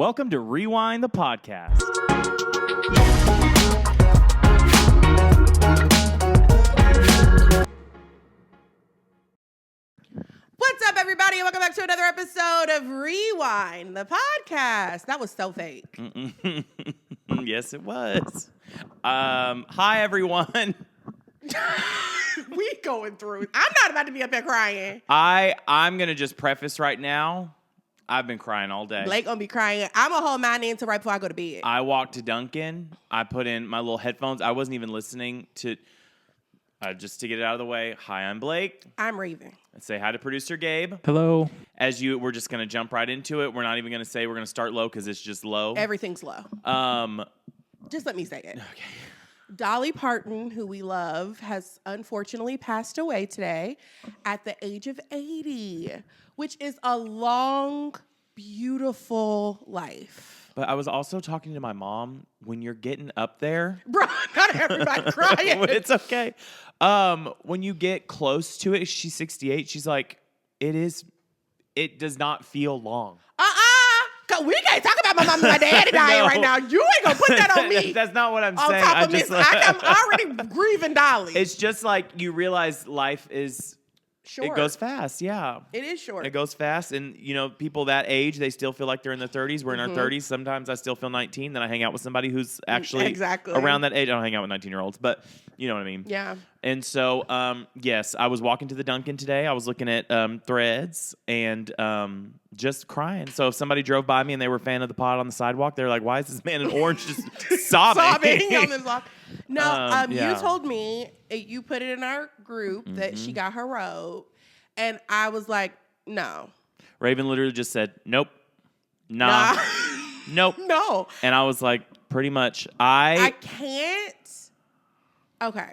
Welcome to Rewind the Podcast. What's up, everybody? Welcome back to another episode of Rewind the Podcast. That was so fake. Yes, it was. Hi, everyone. We going through. I'm not about to be up here crying. I'm going to just preface right now. I've been crying all day. Blake gonna be crying. I'm gonna hold mine in until right before I go to bed. I walked to Dunkin'. I put in my little headphones. I wasn't even listening to... just to get it out of the way, hi, I'm Blake. I'm Raven. Let's say hi to Producer Gabe. Hello. We're just going to jump right into it. We're not even going to say we're going to start low because it's just low. Everything's low. Just let me say it. Okay. Dolly Parton, who we love, has unfortunately passed away today at the age of 80, which is a long, beautiful life. But I was also talking to my mom. When you're getting up there... Bro, not everybody crying. It's okay. When you get close to it, she's 68. She's like, it does not feel long. We can't talk about my mom and my daddy dying right now. You ain't gonna put that on me. That's not what I'm saying. On top of I'm already grieving Dolly. It's just like you realize life is... Short. It goes fast, yeah. It is short. It goes fast, and people that age, they still feel like they're in their 30s. We're in our 30s. Sometimes I still feel 19. Then I hang out with somebody who's actually around that age. I don't hang out with 19-year-olds, but you know what I mean. Yeah. And so, yes, I was walking to the Dunkin' today. I was looking at threads and just crying. So if somebody drove by me and they were a fan of the pod on the sidewalk, they're like, "Why is this man in orange just sobbing?" Sobbing on this block. No, yeah. You told me, you put it in our group that she got her robe, and I was like, no. Raven literally just said, "Nope, nah. Nope, no." And I was like, pretty much, I can't. Okay.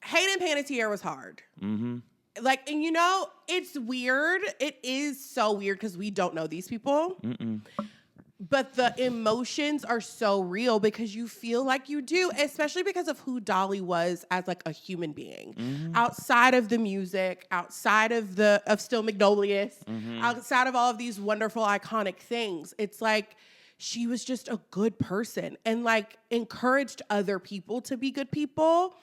Hayden Panettiere was hard. Mm-hmm. Like, and it's weird. It is so weird because we don't know these people. Mm-mm. But the emotions are so real because you feel like you do, especially because of who Dolly was as like a human being. Mm-hmm. Outside of the music, outside of Still Magnolious, outside of all of these wonderful, iconic things. It's like she was just a good person and like encouraged other people to be good people.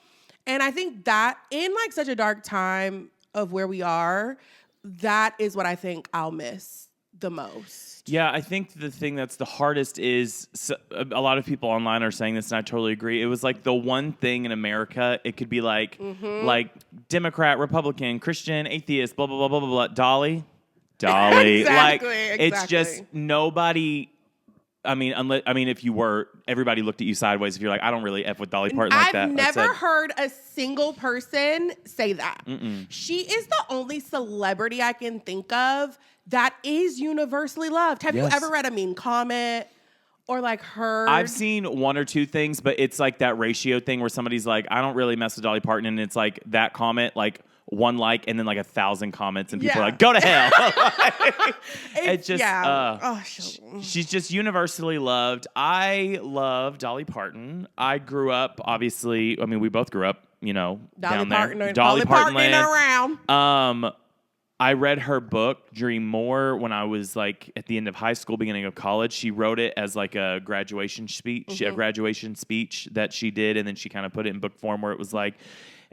And I think that in like such a dark time of where we are, that is what I think I'll miss the most. Yeah, I think the thing that's the hardest is a lot of people online are saying this, and I totally agree. It was like the one thing in America. It could be like Democrat, Republican, Christian, atheist, blah blah blah blah blah blah. Dolly, exactly, like it's just nobody. I mean, if you were, everybody looked at you sideways. If you're like, I don't really F with Dolly Parton like that. I've never heard a single person say that. Mm-mm. She is the only celebrity I can think of that is universally loved. Have you ever read a mean comment or like heard? I've seen one or two things, but it's like that ratio thing where somebody's like, I don't really mess with Dolly Parton, and it's like that comment, like one like, and then like 1,000 comments, and people are like, go to hell. It's just, she's just universally loved. I love Dolly Parton. I grew up, obviously, we both grew up, down there. Dolly Parton land. Around. I read her book, Dream More, when I was like at the end of high school, beginning of college. She wrote it as like a graduation speech, that she did, and then she kind of put it in book form where it was like,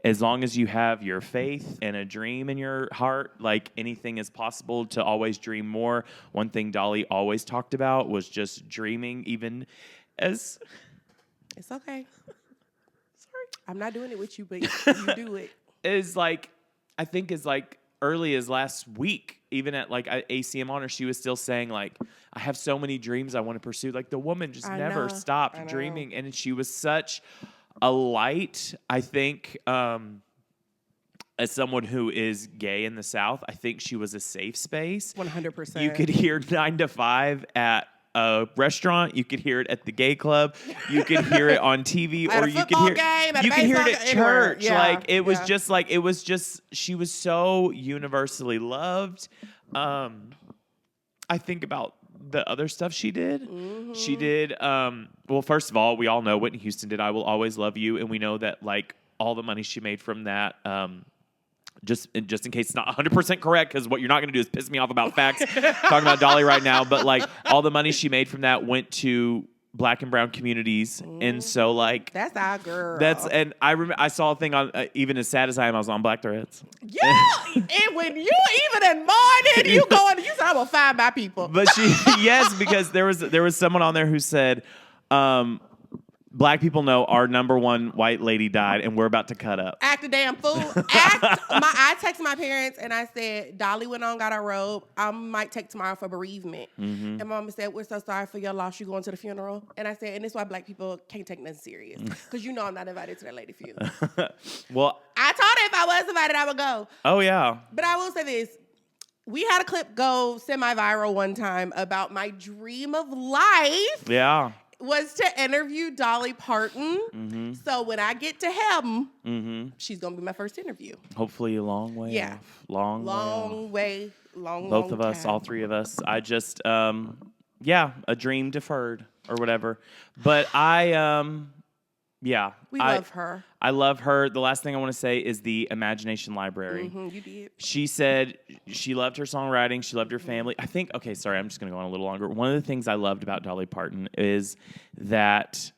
as long as you have your faith and a dream in your heart, like anything is possible to always dream more. One thing Dolly always talked about was just dreaming, even as... It's okay. Sorry. I'm not doing it with you, but you do it. I think early as last week, even at like ACM Honor, she was still saying like, I have so many dreams I want to pursue. Like the woman just never stopped dreaming. And she was such a light, I think, as someone who is gay in the South, I think she was a safe space. 100%. You could hear 9 to 5 at a restaurant. You could hear it at the gay club. You could hear it on TV, or you could hear it at church. Yeah, it was just she was so universally loved. I think about the other stuff she did. Mm-hmm. She did well, first of all, we all know Whitney Houston did I Will Always Love You, and we know that like all the money she made from that just in case it's not 100% correct, because what you're not going to do is piss me off about facts talking about Dolly right now. But like all the money she made from that went to Black and brown communities, and so like that's our girl. And I remember I saw a thing on even as sad as I am, I was on Black Threads. Yeah, and when you even in morning, you said I'm gonna find my people. But yes, because there was someone on there who said, Black people know our number one white lady died, and we're about to cut up. Act a damn fool. I texted my parents and I said, Dolly went on, got her robe. I might take tomorrow for bereavement. And Mama said, we're so sorry for your loss. You going to the funeral? And I said, and this is why Black people can't take nothing serious, because you know I'm not invited to that lady funeral. Well, I told her if I was invited, I would go. Oh yeah. But I will say this. We had a clip go semi-viral one time about my dream of life. Yeah. Was to interview Dolly Parton. So when I get to heaven, she's going to be my first interview. Hopefully a long way off. Long way. Both of us, all three of us. I just, a dream deferred or whatever. But We love her. I love her. The last thing I want to say is the Imagination Library. You did. She said she loved her songwriting. She loved her family. I think, okay, sorry, I'm just going to go on a little longer. One of the things I loved about Dolly Parton is that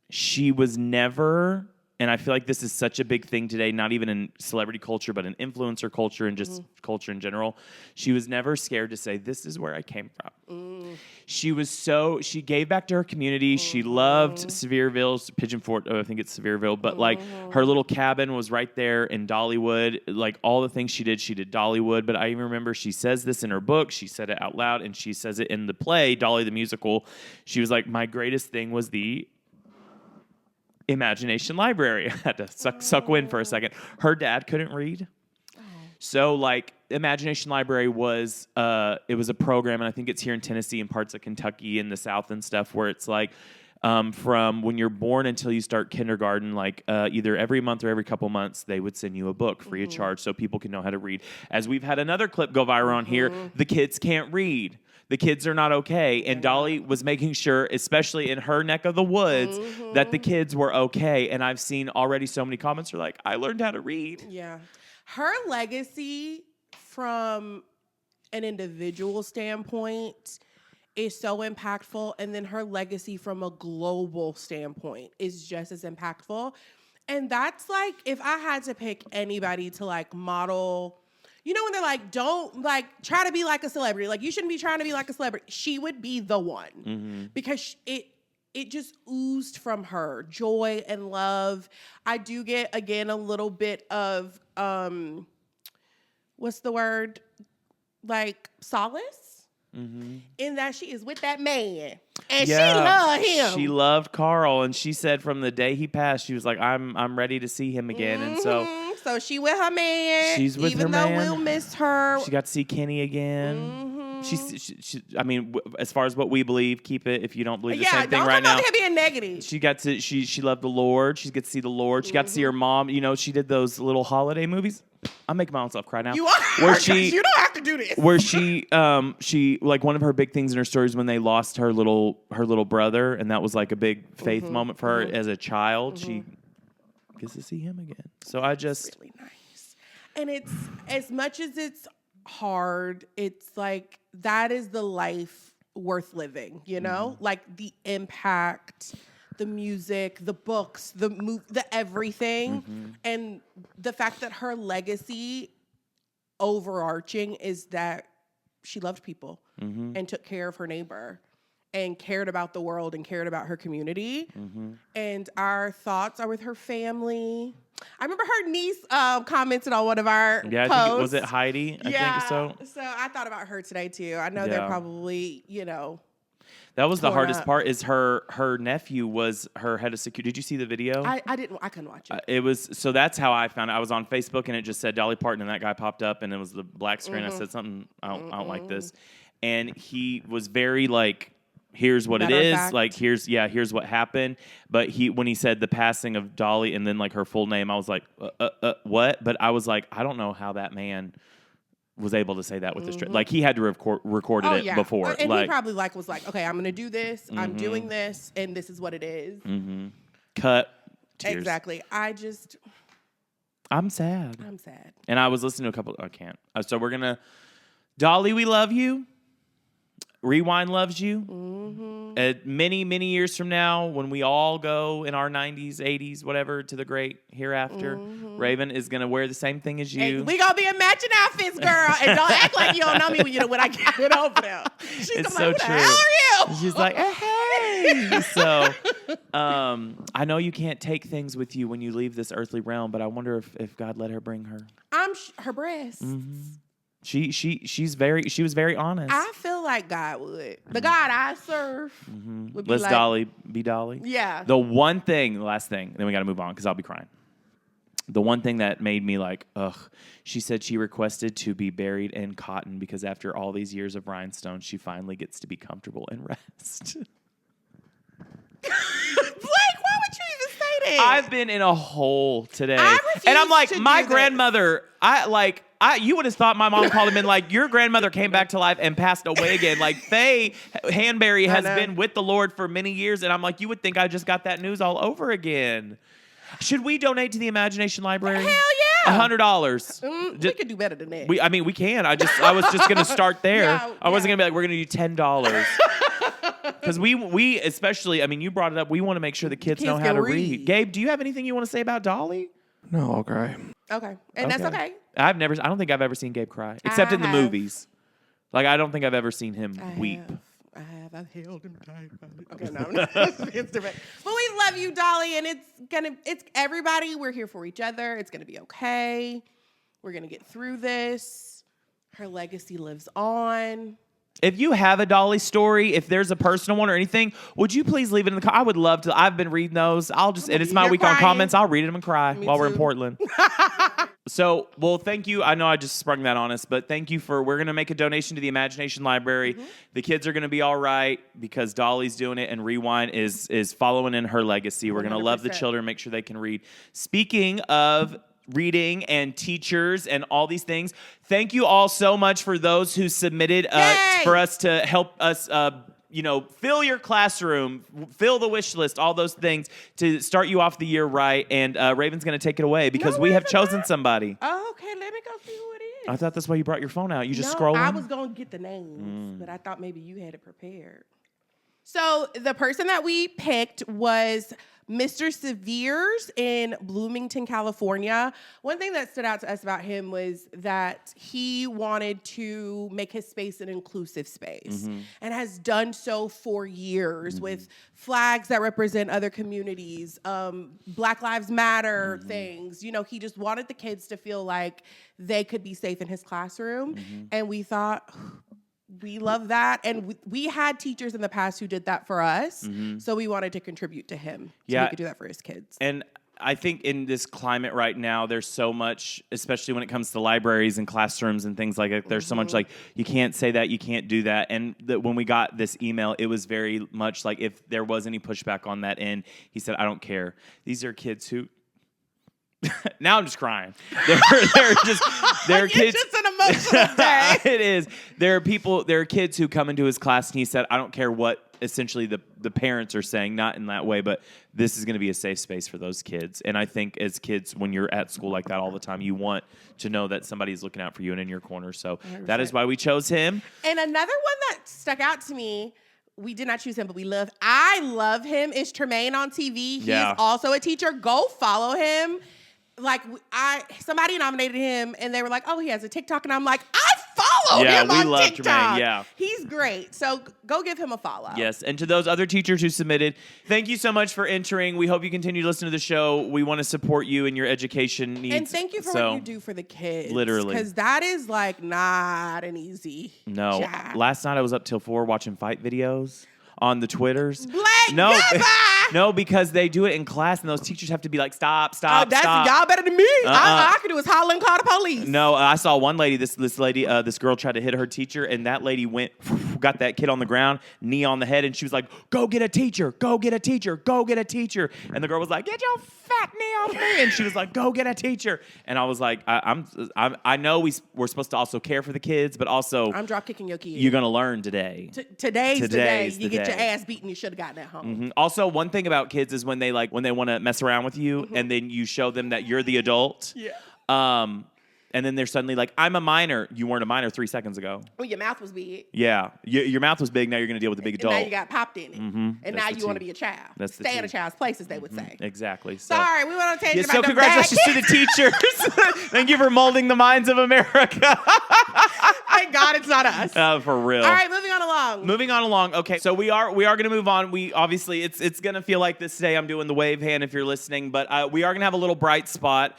she was never, and I feel like this is such a big thing today, not even in celebrity culture, but in influencer culture and just culture in general. She was never scared to say, this is where I came from. She gave back to her community. She loved Sevierville, Pigeon Forge, I think it's Sevierville, but like her little cabin was right there in Dollywood. Like all the things she did Dollywood. But I even remember she says this in her book. She said it out loud, and she says it in the play, Dolly the Musical. She was like, my greatest thing was the Imagination Library. I had to suck wind for a second. Her dad couldn't read. So, like, Imagination Library was, it was a program, and I think it's here in Tennessee and parts of Kentucky and the South and stuff, where it's like from when you're born until you start kindergarten, like either every month or every couple months, they would send you a book free of charge so people can know how to read. As we've had another clip go viral on here, the kids can't read. The kids are not okay. And Dolly was making sure, especially in her neck of the woods, that the kids were okay. And I've seen already so many comments are like, I learned how to read. Yeah. Her legacy from an individual standpoint is so impactful. And then her legacy from a global standpoint is just as impactful. And that's like, if I had to pick anybody to like model, you know, when they're like, don't like try to be like a celebrity. Like, you shouldn't be trying to be like a celebrity. She would be the one because it just oozed from her joy and love. I do get, again, a little bit of, what's the word? Like solace in that she is with that man. And she loved him. She loved Carl. And she said from the day he passed, she was like, I'm ready to see him again. And so she with her man. She's with her man. Even man. though Will missed her. She got to see Kenny again. She, I mean, as far as what we believe, keep it. If you don't believe the same thing right now. Yeah, don't come out here being negative. She got to, she loved the Lord. She got to see the Lord. She got to see her mom. You know, she did those little holiday movies. I'm making myself cry now. You are. Where she, you don't have to do this. Where she like one of her big things in her stories when they lost her little brother, and that was like a big faith moment for her as a child. She gets to see him again. So I just it's really nice. And it's, as much as it's hard, it's like that is the life worth living, you know? Like the impact, the music, the books, the everything. And the fact that her legacy overarching is that she loved people and took care of her neighbor and cared about the world and cared about her community. And our thoughts are with her family. I remember her niece commented on one of our posts. I think was it Heidi? I think so. So I thought about her today too. I know they're probably, you know. That was the hardest part. Is her nephew was her head of security. Did you see the video? I couldn't watch it. It was, so that's how I found it. I was on Facebook and it just said Dolly Parton and that guy popped up and it was the black screen. I said something, I don't like this. And he was very like, here's what it is. Like, here's what happened. But when he said the passing of Dolly and then like her full name, I was like, what? But I was like, I don't know how that man was able to say that with the like he had to recorded it before. And like, he probably was like, okay, I'm going to do this. I'm doing this. And this is what it is. Cut. Tears. Exactly. I just, I'm sad. I'm sad. And I was listening to a couple. I can't. So we're gonna. Dolly, we love you. Rewind loves you. Many, many years from now, when we all go in our 90s, 80s, whatever, to the great hereafter, Raven is going to wear the same thing as you. Hey, we going to be in matching outfits, girl. And don't act like you don't know me when I get over there. She's It's like, so who true. the hell are you? She's like, hey. So I know you can't take things with you when you leave this earthly realm, but I wonder if God let her bring her. Her breasts. She was very honest. I feel like God would. The God I serve would be Let's like, Dolly be Dolly. Yeah. The one thing, the last thing, then we got to move on because I'll be crying. The one thing that made me like, ugh, she said she requested to be buried in cotton because after all these years of rhinestones, she finally gets to be comfortable and rest. Blake, why would you even say that? I've been in a hole today. I refuse and I'm like, to my do this. grandmother, you would have thought my mom called him in like, your grandmother came back to life and passed away again. Like, Faye Hanbury has been with the Lord for many years. And I'm like, you would think I just got that news all over again. Should we donate to the Imagination Library? Hell yeah. $100. We could do better than that. We can. I was just going to start there. Yeah, I wasn't going to be like, we're going to do $10. Because we especially, I mean, you brought it up. We want to make sure the kids know how to read. Gabe, do you have anything you want to say about Dolly? No, I'll cry. Okay. And that's okay. I don't think I've ever seen Gabe cry. Except in the movies. Like, I don't think I've ever seen him weep. I've held him tight. Okay, no. It's different. But we love you, Dolly, and it's everybody. We're here for each other. It's gonna be okay. We're gonna get through this. Her legacy lives on. If you have a Dolly story, if there's a personal one or anything, would you please leave it in the comments? I would love to. I've been reading those. And it's my week on comments. I'll read them and cry while we're in Portland. So, well, thank you. I know I just sprung that on us, but thank you we're going to make a donation to the Imagination Library. The kids are going to be all right because Dolly's doing it and Rewind is following in her legacy. We're going to love the children, make sure they can read. Speaking of reading and teachers and all these things, thank you all so much for those who submitted for us to help us fill your classroom, fill the wish list, all those things to start you off the year right. And Raven's going to take it away because we have chosen somebody. Oh, okay. Let me go see who it is. I thought that's why you brought your phone out. You just scrolling? I was going to get the names, but I thought maybe you had it prepared. So the person that we picked was Mr. Severes in Bloomington, California. One thing that stood out to us about him was that he wanted to make his space an inclusive space and has done so for years with flags that represent other communities, Black Lives Matter things. You know, he just wanted the kids to feel like they could be safe in his classroom. And we thought, we love that. And we had teachers in the past who did that for us. So we wanted to contribute to him so he could do that for his kids. And I think in this climate right now, there's so much, especially when it comes to libraries and classrooms and things like that, there's so much like, you can't say that, you can't do that. And when we got this email, it was very much like if there was any pushback on that end, he said, I don't care. These are kids who... Now I'm just crying. They're kids. It's just an emotional day. It is. There are kids who come into his class and he said, I don't care what essentially the parents are saying, not in that way, but this is going to be a safe space for those kids. And I think as kids, when you're at school like that all the time, you want to know that somebody's looking out for you and in your corner. So 100%. That is why we chose him. And another one that stuck out to me, we did not choose him, but I love him, is Tremaine on TV. He is also a teacher. Go follow him. Like, somebody nominated him, and they were like, oh, he has a TikTok. And I'm like, I follow him on love TikTok. Tremaine, yeah. He's great. So go give him a follow. Yes, and to those other teachers who submitted, thank you so much for entering. We hope you continue to listen to the show. We want to support you in your education needs. And thank you for what you do for the kids. Literally. Because that is, like, not an easy job. Last night I was up till 4 watching fight videos on the Twitters. No, because they do it in class, and those teachers have to be like, stop. Y'all better than me. All I can do is holler and call the police. No, I saw one lady. This girl tried to hit her teacher, and that lady got that kid on the ground, knee on the head, and she was like, go get a teacher, go get a teacher, go get a teacher. And the girl was like, get your fat knee off me. And she was like, go get a teacher. And I was like, I know we're supposed to also care for the kids, but also I'm drop kicking your kids. You're going to learn today. Today's the day. You the get your day. ass beaten, you should have gotten that home. Mm-hmm. Also, one thing about kids is when they want to mess around with you and then you show them that you're the adult. Yeah. And then they're suddenly like, I'm a minor. You weren't a minor 3 seconds ago. Oh, your mouth was big. Yeah. Your mouth was big. Now you're going to deal with the big adult. And now you got popped in it. Mm-hmm. And now you want to be a child. Stay in a child's place, as they would say. Exactly. So. Sorry, we went on a tangent So about congratulations to the teachers. Thank you for molding the minds of America. Thank God it's not us. For real. All right, moving on along. Okay, so we are going to move on. We obviously it's going to feel like this today. I'm doing the wave hand if you're listening, but we are going to have a little bright spot.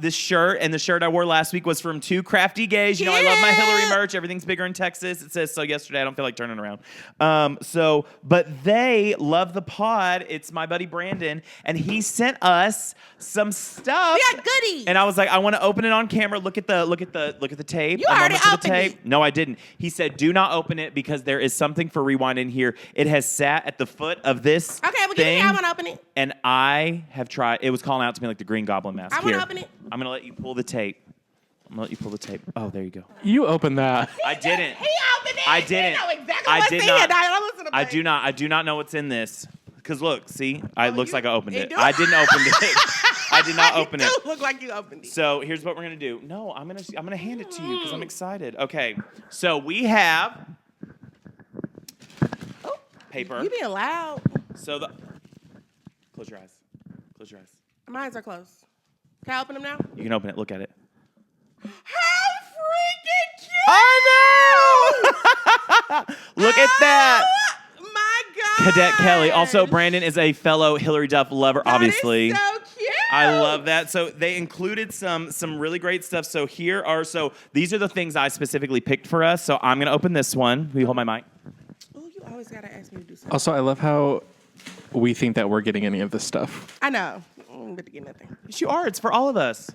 This shirt and the shirt I wore last week was from TWOCRAFTYGAYS. You know I love my Hillary merch. Everything's bigger in Texas. It says so yesterday. I don't feel like turning around. But they love the pod. It's my buddy Brandon, and he sent us some stuff. We got goodies. And I was like, I want to open it on camera. Look at the tape. You already opened it. No, I didn't. He said, do not open it because there is something for rewind in here. It has sat at the foot of this Okay, well, give thing, me. I want to open it. and I have tried. It was calling out to me like the Green Goblin mask. I want to open it. I'm going to let you pull the tape. Oh, there you go. You opened that. I didn't. He opened it. I didn't. He know exactly I what's did in not. it. Don't listen to me. I do not know what's in this. Because look, see, it looks like I opened it. do? I didn't open it. I did not open it. It look like you opened it. So here's what we're gonna do. No, I'm gonna hand it to you because I'm excited. Okay, so we have paper. You being loud. So close your eyes. Close your eyes. My eyes are closed. Can I open them now? You can open it. Look at it. How freaking cute! I know. Look at that. My God. Cadet Kelly. Also, Brandon is a fellow Hillary Duff lover, obviously. That is so cute. I love that. So they included some really great stuff. So these are the things I specifically picked for us. So I'm gonna open this one. Will you hold my mic? Oh, you always gotta ask me to do something. Also, I love how we think that we're getting any of this stuff. I know. I'm going to get nothing. Yes, you are. It's for all of us.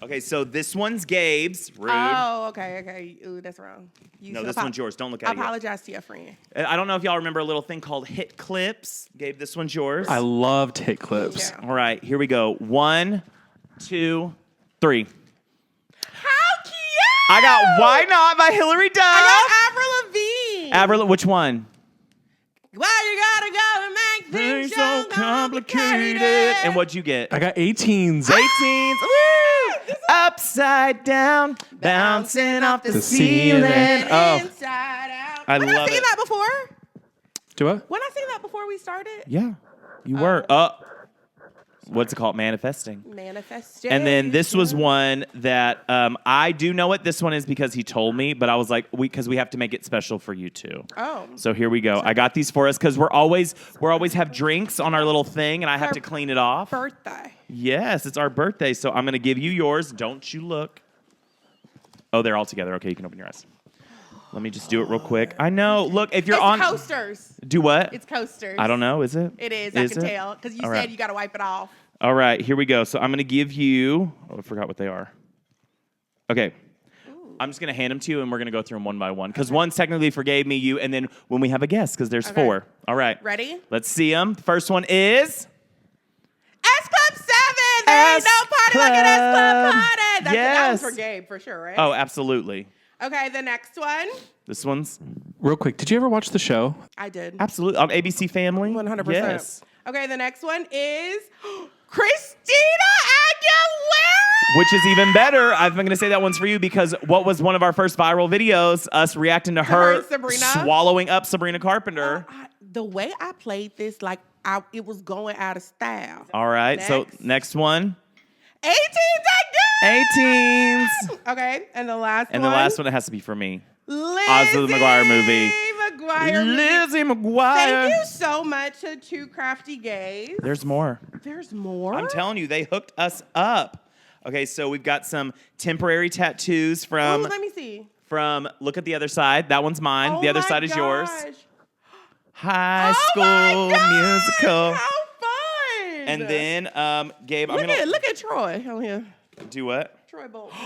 Okay, so this one's Gabe's. Rude. Oh, okay. Ooh, that's wrong. No, this one's yours. Don't look at I it yet. apologize to your friend. I don't know if y'all remember a little thing called hit clips. Gabe, this one's yours. I loved hit clips. Yeah. All right, here we go. 1, 2, 3. How cute! I got Why Not by Hillary Duff. I got Avril Lavigne. Avril, which one? Why you gotta go and make things so complicated? And what'd you get? I got 18s. 18s. Woo! Upside down, bouncing off the ceiling. Oh, Inside out. I When love I seen it. that before? Do what? When I seen that before we started? yeah, you were. What's it called? Manifesting. Manifestation. And then this was one that I do know what this one is because he told me, but I was like, because we have to make it special for you too. Oh. So here we go. I got these for us because we're always have drinks on our little thing, and I have to clean it off. Birthday. Yes, it's our birthday, so I'm gonna give you yours. Don't you look? Oh, they're all together. Okay, you can open your eyes. Let me just do it real quick. I know. Look, if you're It's on coasters. do what? It's coasters. I don't know. Is it? It is. I can tell because you All said right. you got to wipe it off. All right, here we go. So I'm going to give you... Oh, I forgot what they are. Okay. Ooh. I'm just going to hand them to you, and we're going to go through them one by one. Because one's technically for Gabe, me, you, and then when we have a guest, because there's 4. All right. Ready? Let's see them. The first one is... S Club 7. There ain't no party like an S Club party. That Yes. was for Gabe, for sure, right? Oh, absolutely. Okay, the next one. This one's... Real quick, did you ever watch the show? I did. Absolutely. On ABC Family? 100%. Yes. Okay, the next one is Christina Aguilera. Which is even better. I'm going to say that one's for you because what was one of our first viral videos? Us reacting to her and Sabrina? swallowing up Sabrina Carpenter. The way I played this, like, it was going out of style. All right, so next one. 18s again. 18s. Okay, and the last one. And the last one, it has to be for me. Lizzie McGuire movie. Lizzie McGuire. Thank you so much to TWOCRAFTYGAYS. There's more. There's more? I'm telling you, they hooked us up. Okay, so we've got some temporary tattoos from... Ooh, let me see. From, look at the other side. That one's mine. The other side is yours. High Oh School Musical. How fun. And then, Gabe, look at Troy on here. Do what? Troy Bolton.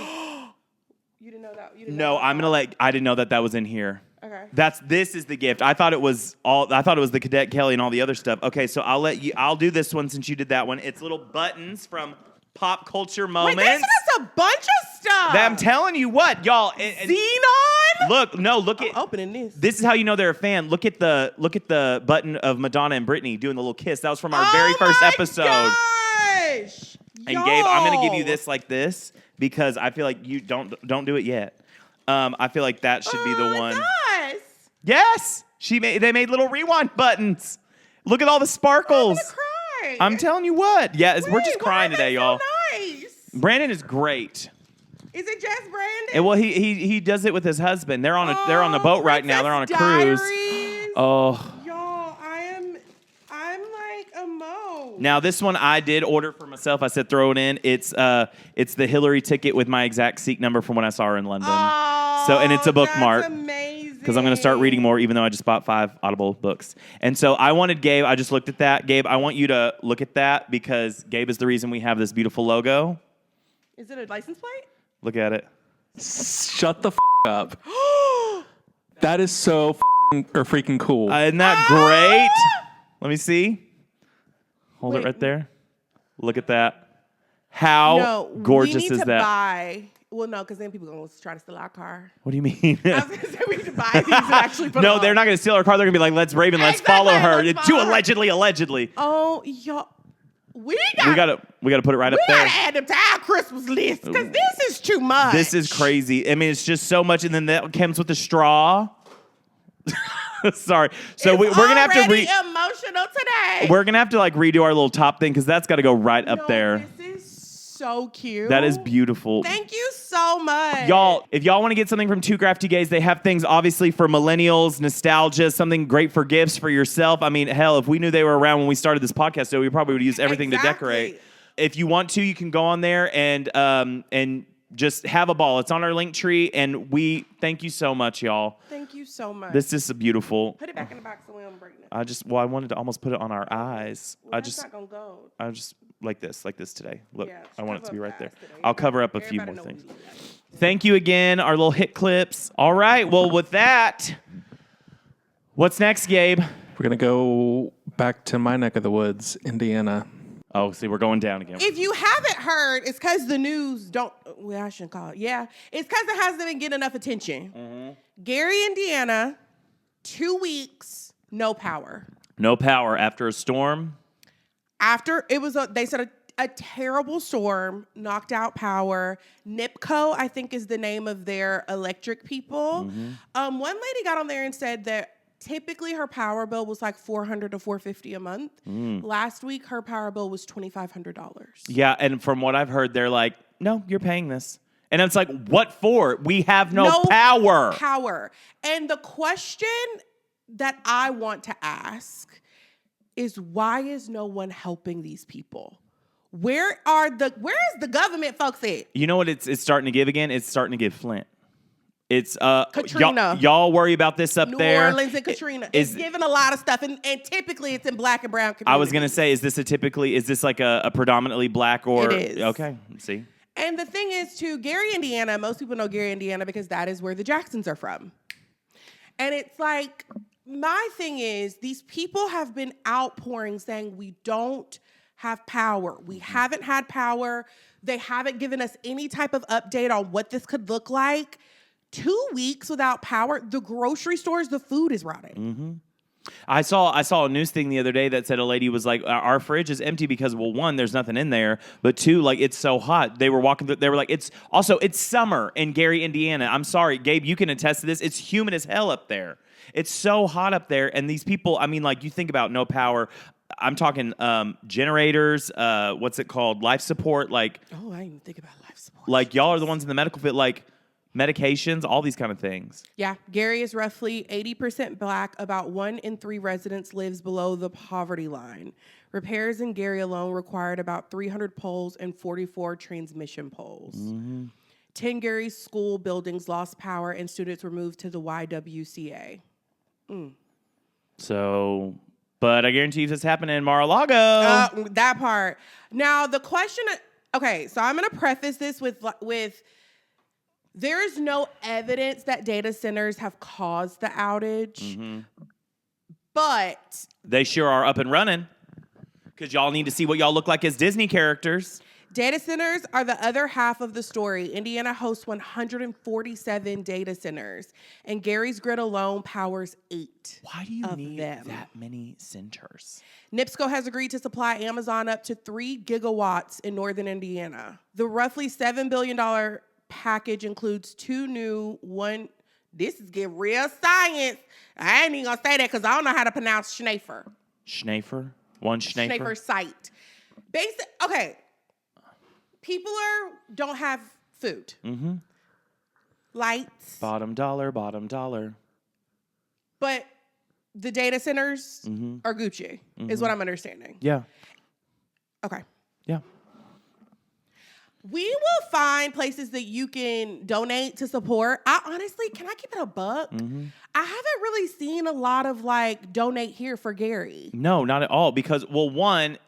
You didn't know that? No, I didn't know that was in here. Okay. This is the gift. I thought it was the Cadet Kelly and all the other stuff. Okay, so I'll do this one since you did that one. It's little buttons from Pop Culture Moments. Wait, this is a bunch of stuff. I'm telling you what, y'all. Xenon? Look at. I'm opening this. This is how you know they're a fan. Look at the button of Madonna and Britney doing the little kiss. That was from our very first episode. Gosh. And Gabe, I'm gonna give you this like this because I feel like you don't do it yet. I feel like that should be the one. Nice. Yes, they made little rewind buttons. Look at all the sparkles. I'm gonna cry. I'm telling you what. Yeah, we're just crying today, y'all. So nice. Brandon is great. Is it just Brandon? And well, he does it with his husband. They're on the boat right now. They're on a cruise. Oh. Y'all, I'm like a mo. Now this one I did order for myself. I said throw it in. It's the Hillary ticket with my exact seat number from when I saw her in London. Oh, and it's a bookmark. That's amazing. Because I'm going to start reading more, even though I just bought 5 Audible books. And so I wanted Gabe. I just looked at that. Gabe, I want you to look at that because Gabe is the reason we have this beautiful logo. Is it a license plate? Look at it. Shut the up. That is so freaking cool. Isn't that great? Let me see. Hold it right there. Look at that. How gorgeous is that? Well, no, because then people are going to try to steal our car. What do you mean? I was going to say we need to buy these and actually put them on. They're not going to steal our car. They're going to be like, let's Raven, let's follow her. To allegedly. Oh, y'all. We got to put it right up there. We got to add them to our Christmas list because this is too much. This is crazy. I mean, it's just so much. And then that comes with the straw. Sorry. So we're going to have to emotional today. We're going to have to like redo our little top thing because that's got to go right up there. This is so cute. That is beautiful. Thank you so much. Y'all, if y'all want to get something from Two Crafty Gays, they have things obviously for millennials, nostalgia, something great for gifts for yourself. I mean, hell, if we knew they were around when we started this podcast, so we probably would use everything to decorate. If you want to, you can go on there and just have a ball. It's on our link tree, and we thank you so much, y'all. Thank you so much. This is beautiful. Put it back in the box so we don't break it. I wanted to almost put it on our eyes. Well, it's not gonna go. I just like this today. Look, Yeah, I want it to be right there. today. I'll cover up a few more things. Thank you again, our little hit clips. All right, well, with that, what's next, Gabe? We're going to go back to my neck of the woods, Indiana. Oh, see, we're going down again. If you haven't heard, it's because the news I shouldn't call it. Yeah, it's because it hasn't been getting enough attention. Mm-hmm. Gary, Indiana, 2 weeks, no power. No power after a storm? After, they said a terrible storm knocked out power. NIPCO, I think, is the name of their electric people. Mm-hmm. One lady got on there and said that typically her power bill was like $400 to $450 a month. Last week, her power bill was $2,500. Yeah, and from what I've heard, they're like, no, you're paying this. And it's like, what for? We have no power. And the question that I want to ask is, why is no one helping these people? Where is the government folks at? You know what it's starting to give again? It's starting to give Flint. It's Katrina. Y'all worry about this up there. New Orleans and Katrina. It's giving a lot of stuff, and typically it's in black and brown communities. I was gonna say, is this like a predominantly black or? It is. Okay, see. And the thing is, too, Gary, Indiana. Most people know Gary, Indiana, because that is where the Jacksons are from. And it's like, my thing is, these people have been outpouring saying we don't have power. We haven't had power. They haven't given us any type of update on what this could look like. 2 weeks without power, the grocery stores, the food is rotting. Mm-hmm. I saw a news thing the other day that said a lady was like, our fridge is empty because, well, one, there's nothing in there, but two, like, it's so hot. They were like, it's summer in Gary, Indiana. I'm sorry, Gabe, you can attest to this. It's humid as hell up there. It's so hot up there, and these people, I mean, like, you think about no power. I'm talking generators, what's it called? Life support, like. Oh, I didn't even think about life support. Like, y'all are the ones in the medical field, like, medications, all these kind of things. Yeah, Gary is roughly 80% black. About 1 in 3 residents lives below the poverty line. Repairs in Gary alone required about 300 poles and 44 transmission poles. Mm-hmm. 10 Gary school buildings lost power and students were moved to the YWCA. So, but I guarantee you this happened in Mar-a-Lago. That part. Now, the question, okay, so I'm going to preface this with There is no evidence that data centers have caused the outage, but they sure are up and running because y'all need to see what y'all look like as Disney characters. Data centers are the other half of the story. Indiana hosts 147 data centers, and Gary's Grid alone powers 8 Why do you of need them. that many centers? NIPSCO has agreed to supply Amazon up to 3 gigawatts in northern Indiana. The roughly $7 billion package includes 2 new this is getting real science. I ain't even gonna say that because I don't know how to pronounce Schnafer. Schnafer? One Schnafer? Schnafer site. Okay. People don't have food. Lights. Bottom dollar, bottom dollar. But the data centers are Gucci, is what I'm understanding. Yeah. Okay. Yeah. We will find places that you can donate to support. I honestly, can I keep it a buck? I haven't really seen a lot of like donate here for Gary. No, not at all. Because, well, one,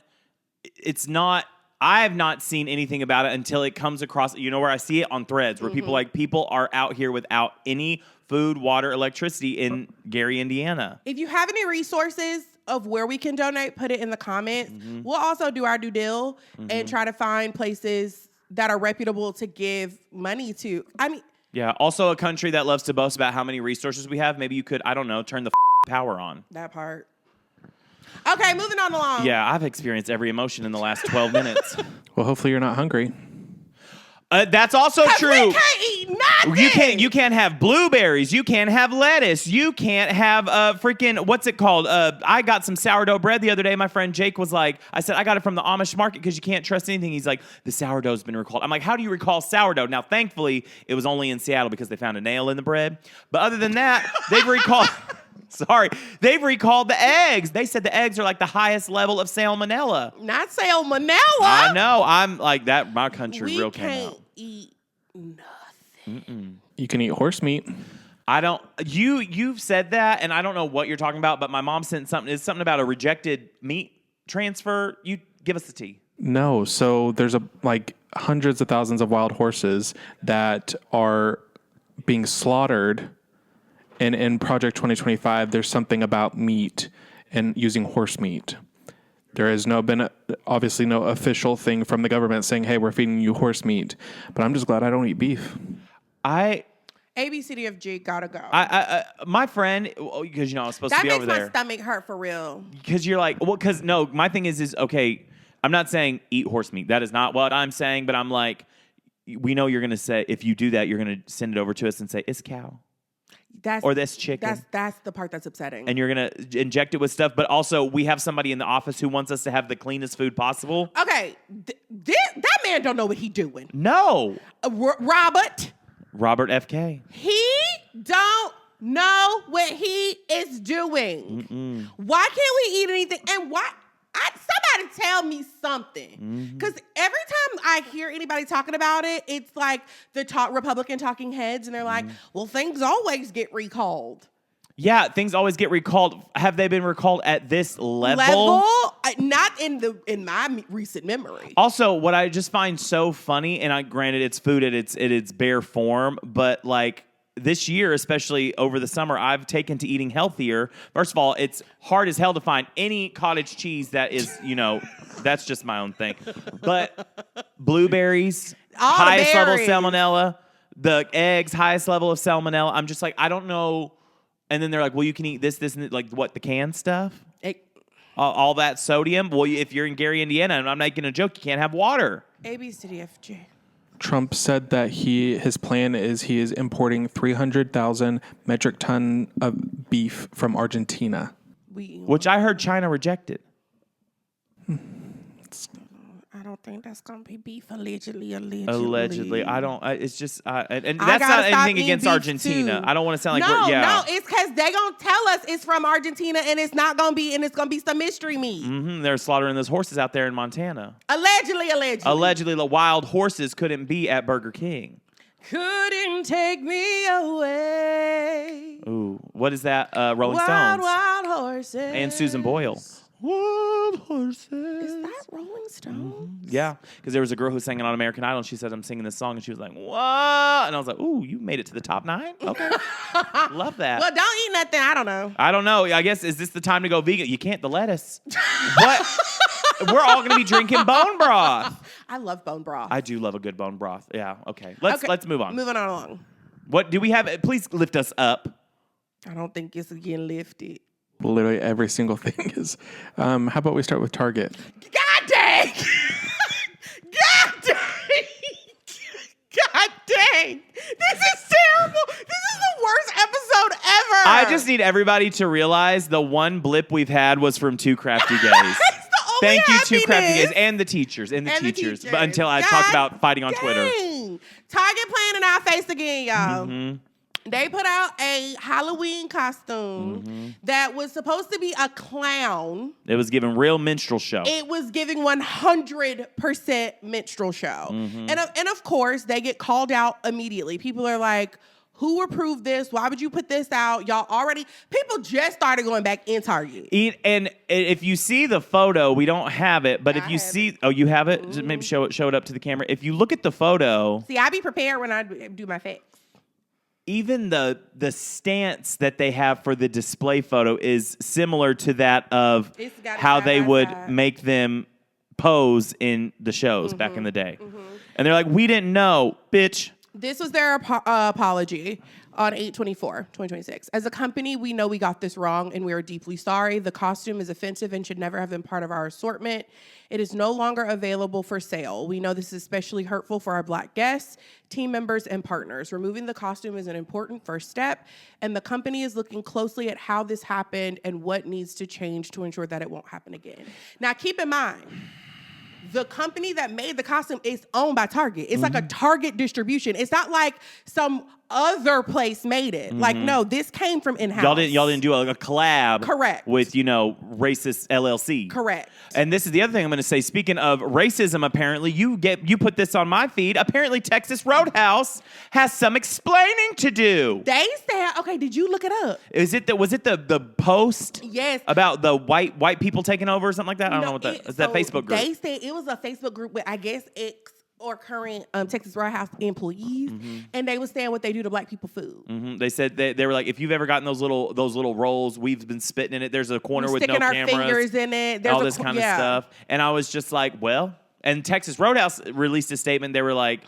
it's not. I have not seen anything about it until it comes across, you know, where I see it on threads where people are out here without any food, water, electricity in Gary, Indiana. If you have any resources of where we can donate, put it in the comments. We'll also do our due deal and try to find places that are reputable to give money to. I mean, yeah. Also a country that loves to boast about how many resources we have. Maybe you could, I don't know, turn the power on. That part. Okay, moving on along. Yeah, I've experienced every emotion in the last 12 minutes. Well, hopefully you're not hungry. That's also true. We can't eat nothing. You can't have blueberries. You can't have lettuce. You can't have freaking, what's it called? I got some sourdough bread the other day. My friend Jake was like, I said, I got it from the Amish market because you can't trust anything. He's like, the sourdough's been recalled. I'm like, how do you recall sourdough? Now, thankfully, it was only in Seattle because they found a nail in the bread. But other than that, they've recalled... Sorry. They've recalled the eggs. They said the eggs are like the highest level of salmonella. Not salmonella. I know. I'm like that. My country we real came can't out. eat nothing. You can eat horse meat. I don't. You've said that, and I don't know what you're talking about. But my mom sent something. It's something about a rejected meat transfer. You give us the tea. No. So there's hundreds of thousands of wild horses that are being slaughtered. And in Project 2025, there's something about meat and using horse meat. There has obviously no official thing from the government saying, hey, we're feeding you horse meat. But I'm just glad I don't eat beef. ABCDFG gotta go. My friend, because I was supposed to be over there. That makes my stomach hurt for real. Because you're like, well, because no, my thing is okay, I'm not saying eat horse meat. That is not what I'm saying. But I'm like, we know you're going to say, if you do that, you're going to send it over to us and say, it's cow. Or this chicken. That's the part that's upsetting. And you're going to inject it with stuff. But also, we have somebody in the office who wants us to have the cleanest food possible. Okay. That man don't know what he doing. No. Robert FK. He don't know what he is doing. Why can't we eat anything? And why? Somebody tell me something. Because every time I hear anybody talking about it, it's like the Republican talking heads, and they're like, well, things always get recalled. Yeah, things always get recalled. Have they been recalled at this level? Not in my recent memory. Also, what I just find so funny, and granted it's food at its bare form, but like this year, especially over the summer, I've taken to eating healthier. First of all, it's hard as hell to find any cottage cheese that is, that's just my own thing. But blueberries, highest level of salmonella. The eggs, highest level of salmonella. I'm just like, I don't know. And then they're like, well, you can eat this, and like what, the canned stuff? All that sodium? Well, if you're in Gary, Indiana, and I'm making a joke, you can't have water. ABCDFG. Trump said that his plan is he is importing 300,000 metric ton of beef from Argentina. Which I heard China rejected. I don't think that's going to be beef, allegedly. I don't, it's just, and that's not anything against Argentina. Too. I don't want to sound like No, it's because they going to tell us it's from Argentina and it's not going to be, and it's going to be some mystery meat. They're slaughtering those horses out there in Montana. Allegedly. Allegedly, the wild horses couldn't be at Burger King. Couldn't take me away. Ooh, what is that? Rolling Wild, Stones. wild horses. And Susan Boyle. Wild, wild horses. Is that Rolling Stones? Yeah, because there was a girl who sang it on American Idol, and she said, I'm singing this song, and she was like, what? And I was like, ooh, you made it to the top 9? Okay. Love that. Well, don't eat nothing. I don't know. I don't know. I guess, is this the time to go vegan? You can't, the lettuce. What? We're all going to be drinking bone broth. I love bone broth. I do love a good bone broth. Yeah, okay. Let's move on. Moving on along. What do we have? Please lift us up. I don't think it's getting lifted. Literally every single thing is. How about we start with Target? God dang! God dang! God dang! This is terrible. This is the worst episode ever. I just need everybody to realize the one blip we've had was from TWOCRAFTYGAYS. Thank you, Two Crafty Gays, and the teachers, But until I talk about fighting on Twitter. Target playing in our face again, y'all. Mm-hmm. They put out a Halloween costume that was supposed to be a clown. It was giving real minstrel show. It was giving 100% minstrel show. And of course, they get called out immediately. People are like, who approved this? Why would you put this out? People just started going back in Target. And if you see the photo, we don't have it, but if you see, oh, you have it? Just maybe show it up to the camera. If you look at the photo. See, I be prepared when I do my facts. Even the stance that they have for the display photo is similar to that of how they would make them pose in the shows back in the day. And they're like, we didn't know, bitch. This was their apology on 8/24/2026. As a company, we know we got this wrong and we are deeply sorry. The costume is offensive and should never have been part of our assortment. It is no longer available for sale. We know this is especially hurtful for our Black guests, team members, and partners. Removing the costume is an important first step, and the company is looking closely at how this happened and what needs to change to ensure that it won't happen again. Now, keep in mind, the company that made the costume is owned by Target. It's like a Target distribution. It's not like some other place made it. Like, no, this came from in-house. Y'all didn't do a collab. Correct. With, racist LLC. Correct. And this is the other thing I'm going to say. Speaking of racism, apparently, you put this on my feed. Apparently, Texas Roadhouse has some explaining to do. They said, okay, did you look it up? Was it the post? Yes. About the white people taking over or something like that? I don't know what that is. That Facebook group. They said it was a Facebook group with, I guess, ex or current Texas Roadhouse employees, and they was saying what they do to Black people food. They said they were like, if you've ever gotten those little rolls, we've been spitting in it. There's a corner with no cameras, sticking our fingers in it. There's all this kind of stuff. And I was just like, well, and Texas Roadhouse released a statement. They were like,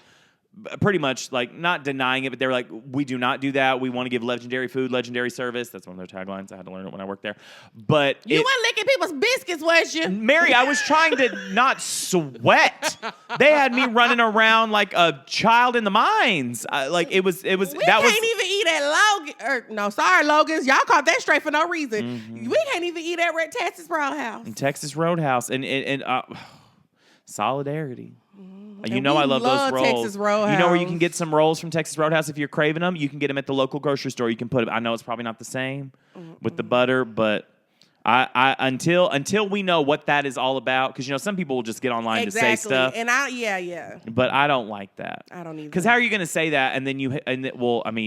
pretty much like not denying it, but they were like, we do not do that. We want to give legendary food, legendary service. That's one of their taglines. I had to learn it when I worked there. But you weren't licking people's biscuits, was you? Mary, I was trying to not sweat. They had me running around like a child in the mines. It was. We can't even eat at Logan's. Y'all caught that straight for no reason. We can't even eat at Texas Roadhouse. Texas Roadhouse and solidarity. I love those rolls. Texas Roadhouse. You know where you can get some rolls from Texas Roadhouse if you're craving them? You can get them at the local grocery store. You can put them. I know it's probably not the same with the butter, but I until we know what that is all about, because some people will just get online to say stuff. And But I don't like that. I don't either. Because how are you going to say that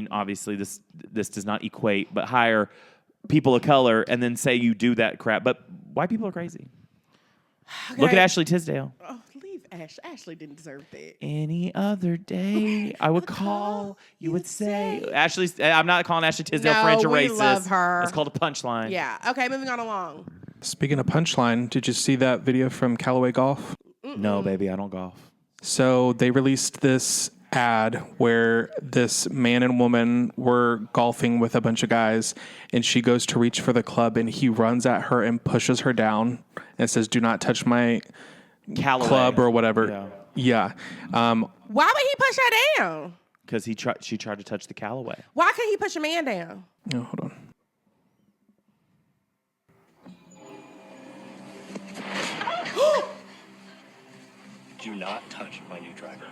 obviously this does not equate, but hire people of color and then say you do that crap. But white people are crazy. Okay. Look at Ashley Tisdale. Oh, leave Ashley didn't deserve that. Any other day I would call, you would say. I'm not calling Ashley Tisdale French or racist. We love her. It's called a punchline. Yeah. Okay, moving on along. Speaking of punchline, did you see that video from Callaway Golf? No, baby, I don't golf. So they released this ad where this man and woman were golfing with a bunch of guys, and she goes to reach for the club, and he runs at her and pushes her down and says, "Do not touch my Callaway club," or whatever. Yeah. Why would he push her down? Because she tried to touch the Callaway. Why can't he push a man down? Oh, hold on. Do not touch my new driver.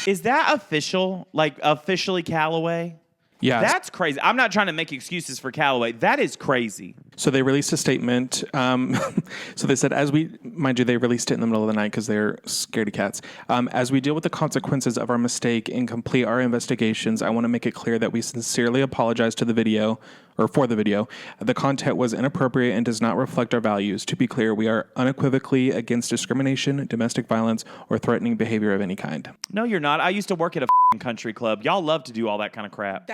Is that official? Like, officially Callaway? Yeah. That's crazy. I'm not trying to make excuses for Callaway. That is crazy. So they released a statement. So they said, they released it in the middle of the night because they're scaredy cats. As we deal with the consequences of our mistake and complete our investigations, I want to make it clear that we sincerely apologize to the video or for the video. The content was inappropriate and does not reflect our values. To be clear, we are unequivocally against discrimination, domestic violence, or threatening behavior of any kind. No, you're not. I used to work at a country club. Y'all love to do all that kind of crap.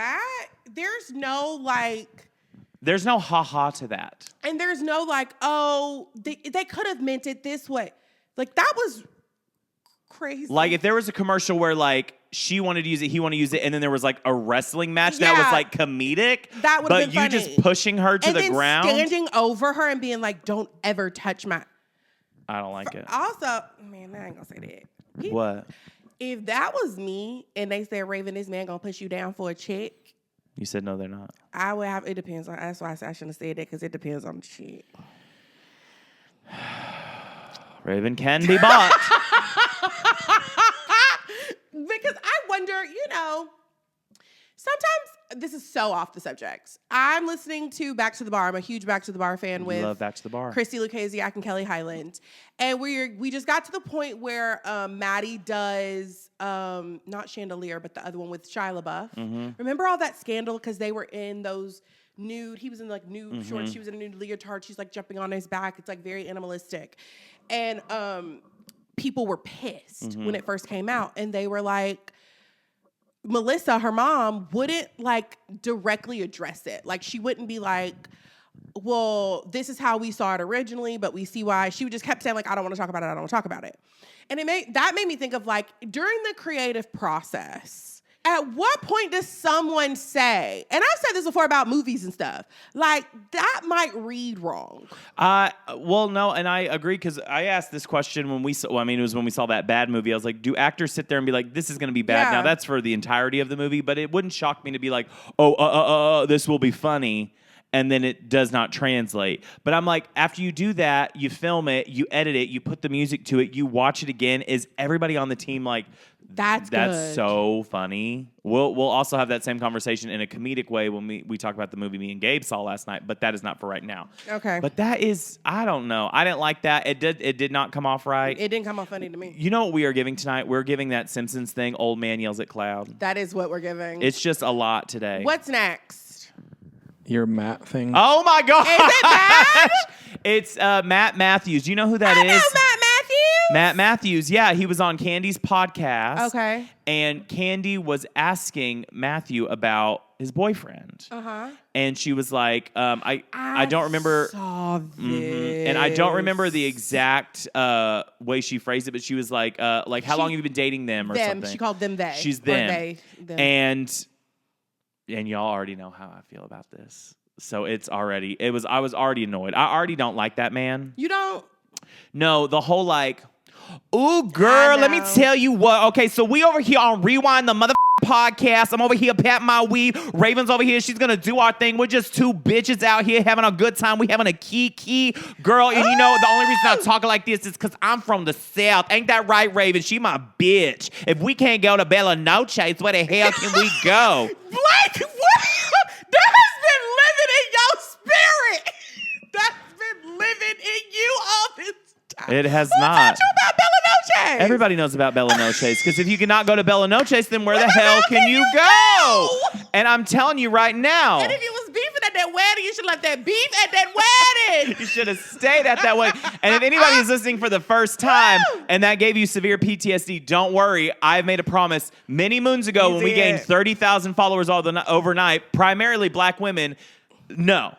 There's no like... There's no ha-ha to that. And there's no like, oh, they could have meant it this way. Like, that was crazy. Like, if there was a commercial where, like, she wanted to use it, he wanted to use it, and then there was, like, a wrestling match that was, like, comedic. That would have been funny. But you just pushing her to the ground. And standing over her and being like, don't ever touch my... I don't like it. Also, man, I ain't gonna say that. What? If that was me and they said, Raven, this man gonna push you down for a check... You said no, they're not. I would have... It depends on... That's why I said I shouldn't have said that, because it depends on the check. Raven can be bought. Because I wonder, sometimes this is so off the subject. I'm listening to Back to the Bar. I'm a huge Back to the Bar fan with love Back to the Bar. Christy Lucasiak and Kelly Highland. And we just got to the point where Maddie does, not Chandelier, but the other one with Shia LaBeouf. Mm-hmm. Remember all that scandal? Because they were in those nude, he was in like nude shorts, she was in a nude leotard, she's like jumping on his back. It's like very animalistic. And people were pissed when it first came out. And they were like, Melissa, her mom, wouldn't like directly address it. Like she wouldn't be like, well, this is how we saw it originally, but we see why. She just kept saying like, I don't want to talk about it. I don't want to talk about it. And that made me think of like during the creative process, at what point does someone say, and I've said this before about movies and stuff, like that might read wrong. Well, no, and I agree because I asked this question when we saw, it was when we saw that Bad movie. I was like, do actors sit there and be like, this is going to be bad? Yeah. Now that's for the entirety of the movie, but it wouldn't shock me to be like, this will be funny. And then it does not translate. But I'm like, after you do that, you film it, you edit it, you put the music to it, you watch it again. Is everybody on the team like, that's good. So funny? We'll also have that same conversation in a comedic way when we talk about the movie me and Gabe saw last night, but that is not for right now. Okay. But that is, I don't know. I didn't like that. It did not come off right. It didn't come off funny to me. You know what we are giving tonight? We're giving that Simpsons thing, old man yells at cloud. That is what we're giving. It's just a lot today. What's next? Your Matt thing. Oh my God. Is it bad? It's Matt Mathews. Do you know who that is? I know Matt Mathews. Matt Mathews. Yeah, he was on Candy's podcast. Okay. And Candy was asking Matthew about his boyfriend. Uh-huh. And she was like, I don't remember. Saw this. And I don't remember the exact way she phrased it, but she was like how long have you been dating them or something? She called them they. She's Or them. they, them. And y'all already know how I feel about this. So I was already annoyed. I already don't like that man. You don't? No, the whole like, ooh, girl, let me tell you what. Okay, so we over here on Rewind the podcast. I'm over here patting my weed. Raven's over here. She's gonna do our thing. We're just two bitches out here having a good time. We having a kiki, girl. And you know the only reason I'm talking like this is because I'm from the South. Ain't that right, Raven? She my bitch. If we can't go to Bella Noche, where the hell can we go? Blake, what? That has been living in your spirit. That's been living in you all this time. It has Who not. told you about Bella Noche? Everybody knows about Bella Noches, because if you cannot go to Bella Noches, then where the hell can you go? And I'm telling you right now. And if you was beefing at that wedding, you should let that beef at that wedding. You should have stayed at that wedding. And if anybody is listening for the first time and that gave you severe PTSD, don't worry. I've made a promise many moons ago when we gained 30,000 followers overnight, primarily black women. No.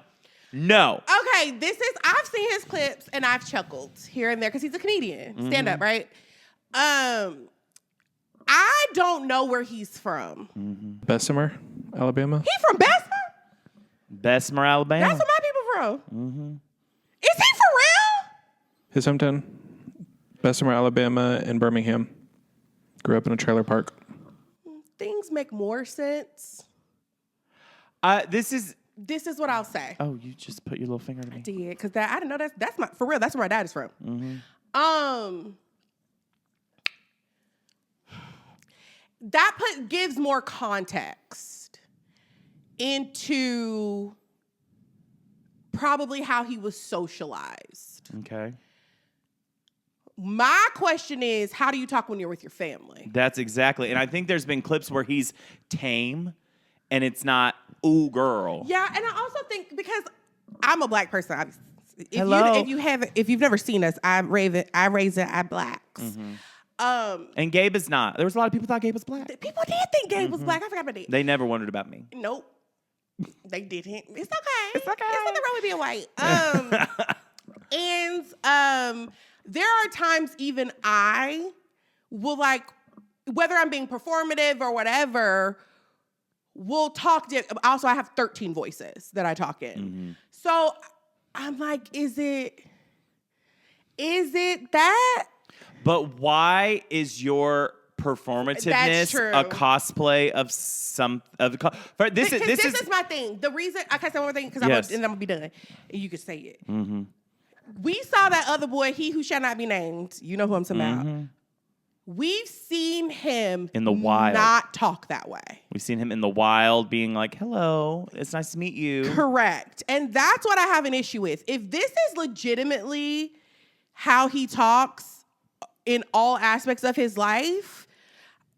Okay, I've seen his clips and I've chuckled here and there because he's a comedian. Stand up, right? I don't know where he's from. Bessemer, Alabama. He from Bessemer? Bessemer, Alabama. That's where my people from. Is he for real? His hometown, Bessemer, Alabama, and Birmingham. Grew up in a trailer park. Things make more sense. This is what I'll say. Oh, you just put your little finger to me. I did, because I didn't know that's my, for real, that's where my dad is from. That gives more context into probably how he was socialized. Okay. My question is, how do you talk when you're with your family? That's exactly. And I think there's been clips where he's tame and it's not, ooh, girl. Yeah, and I also think because I'm a black person, obviously. Hello. If you've never seen us, I raise it at blacks. And Gabe is not. There was a lot of people thought Gabe was black. People did think Gabe was black. I forgot about that. They never wondered about me. Nope. They didn't. It's okay. It's okay. There's nothing wrong with being white. And there are times even I will like, whether I'm being performative or whatever, will talk. Also, I have 13 voices that I talk in. So I'm like, is it that? But why is your performativeness a cosplay of some of the this is my thing. The reason I can say one more thing because I'm gonna be done. And you can say it. We saw that other boy, he who shall not be named. You know who I'm talking about. We've seen him in the wild not talk that way. We've seen him in the wild being like, hello, it's nice to meet you. Correct. And that's what I have an issue with. If this is legitimately how he talks in all aspects of his life,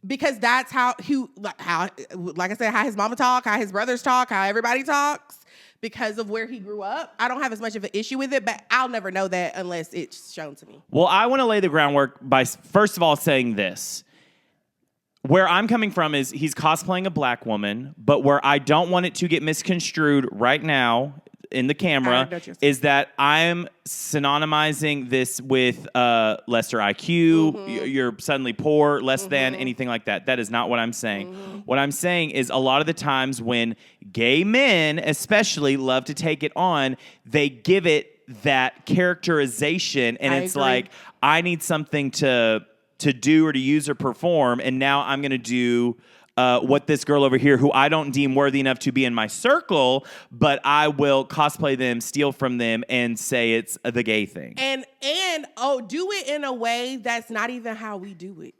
because that's how like I said, how his mama talk, how his brothers talk, how everybody talks, because of where he grew up. I don't have as much of an issue with it, but I'll never know that unless it's shown to me. Well, I want to lay the groundwork by first of all saying this. Where I'm coming from is he's cosplaying a black woman, but where I don't want it to get misconstrued right now in the camera is that I'm synonymizing this with lesser IQ, you're suddenly poor, less than, anything like that. That is not what I'm saying. What I'm saying is a lot of the times when gay men especially love to take it on, they give it that characterization, and it's like, I need something to do or to use or perform, and now I'm going to do what this girl over here, who I don't deem worthy enough to be in my circle, but I will cosplay them, steal from them, and say it's the gay thing. And do it in a way that's not even how we do it.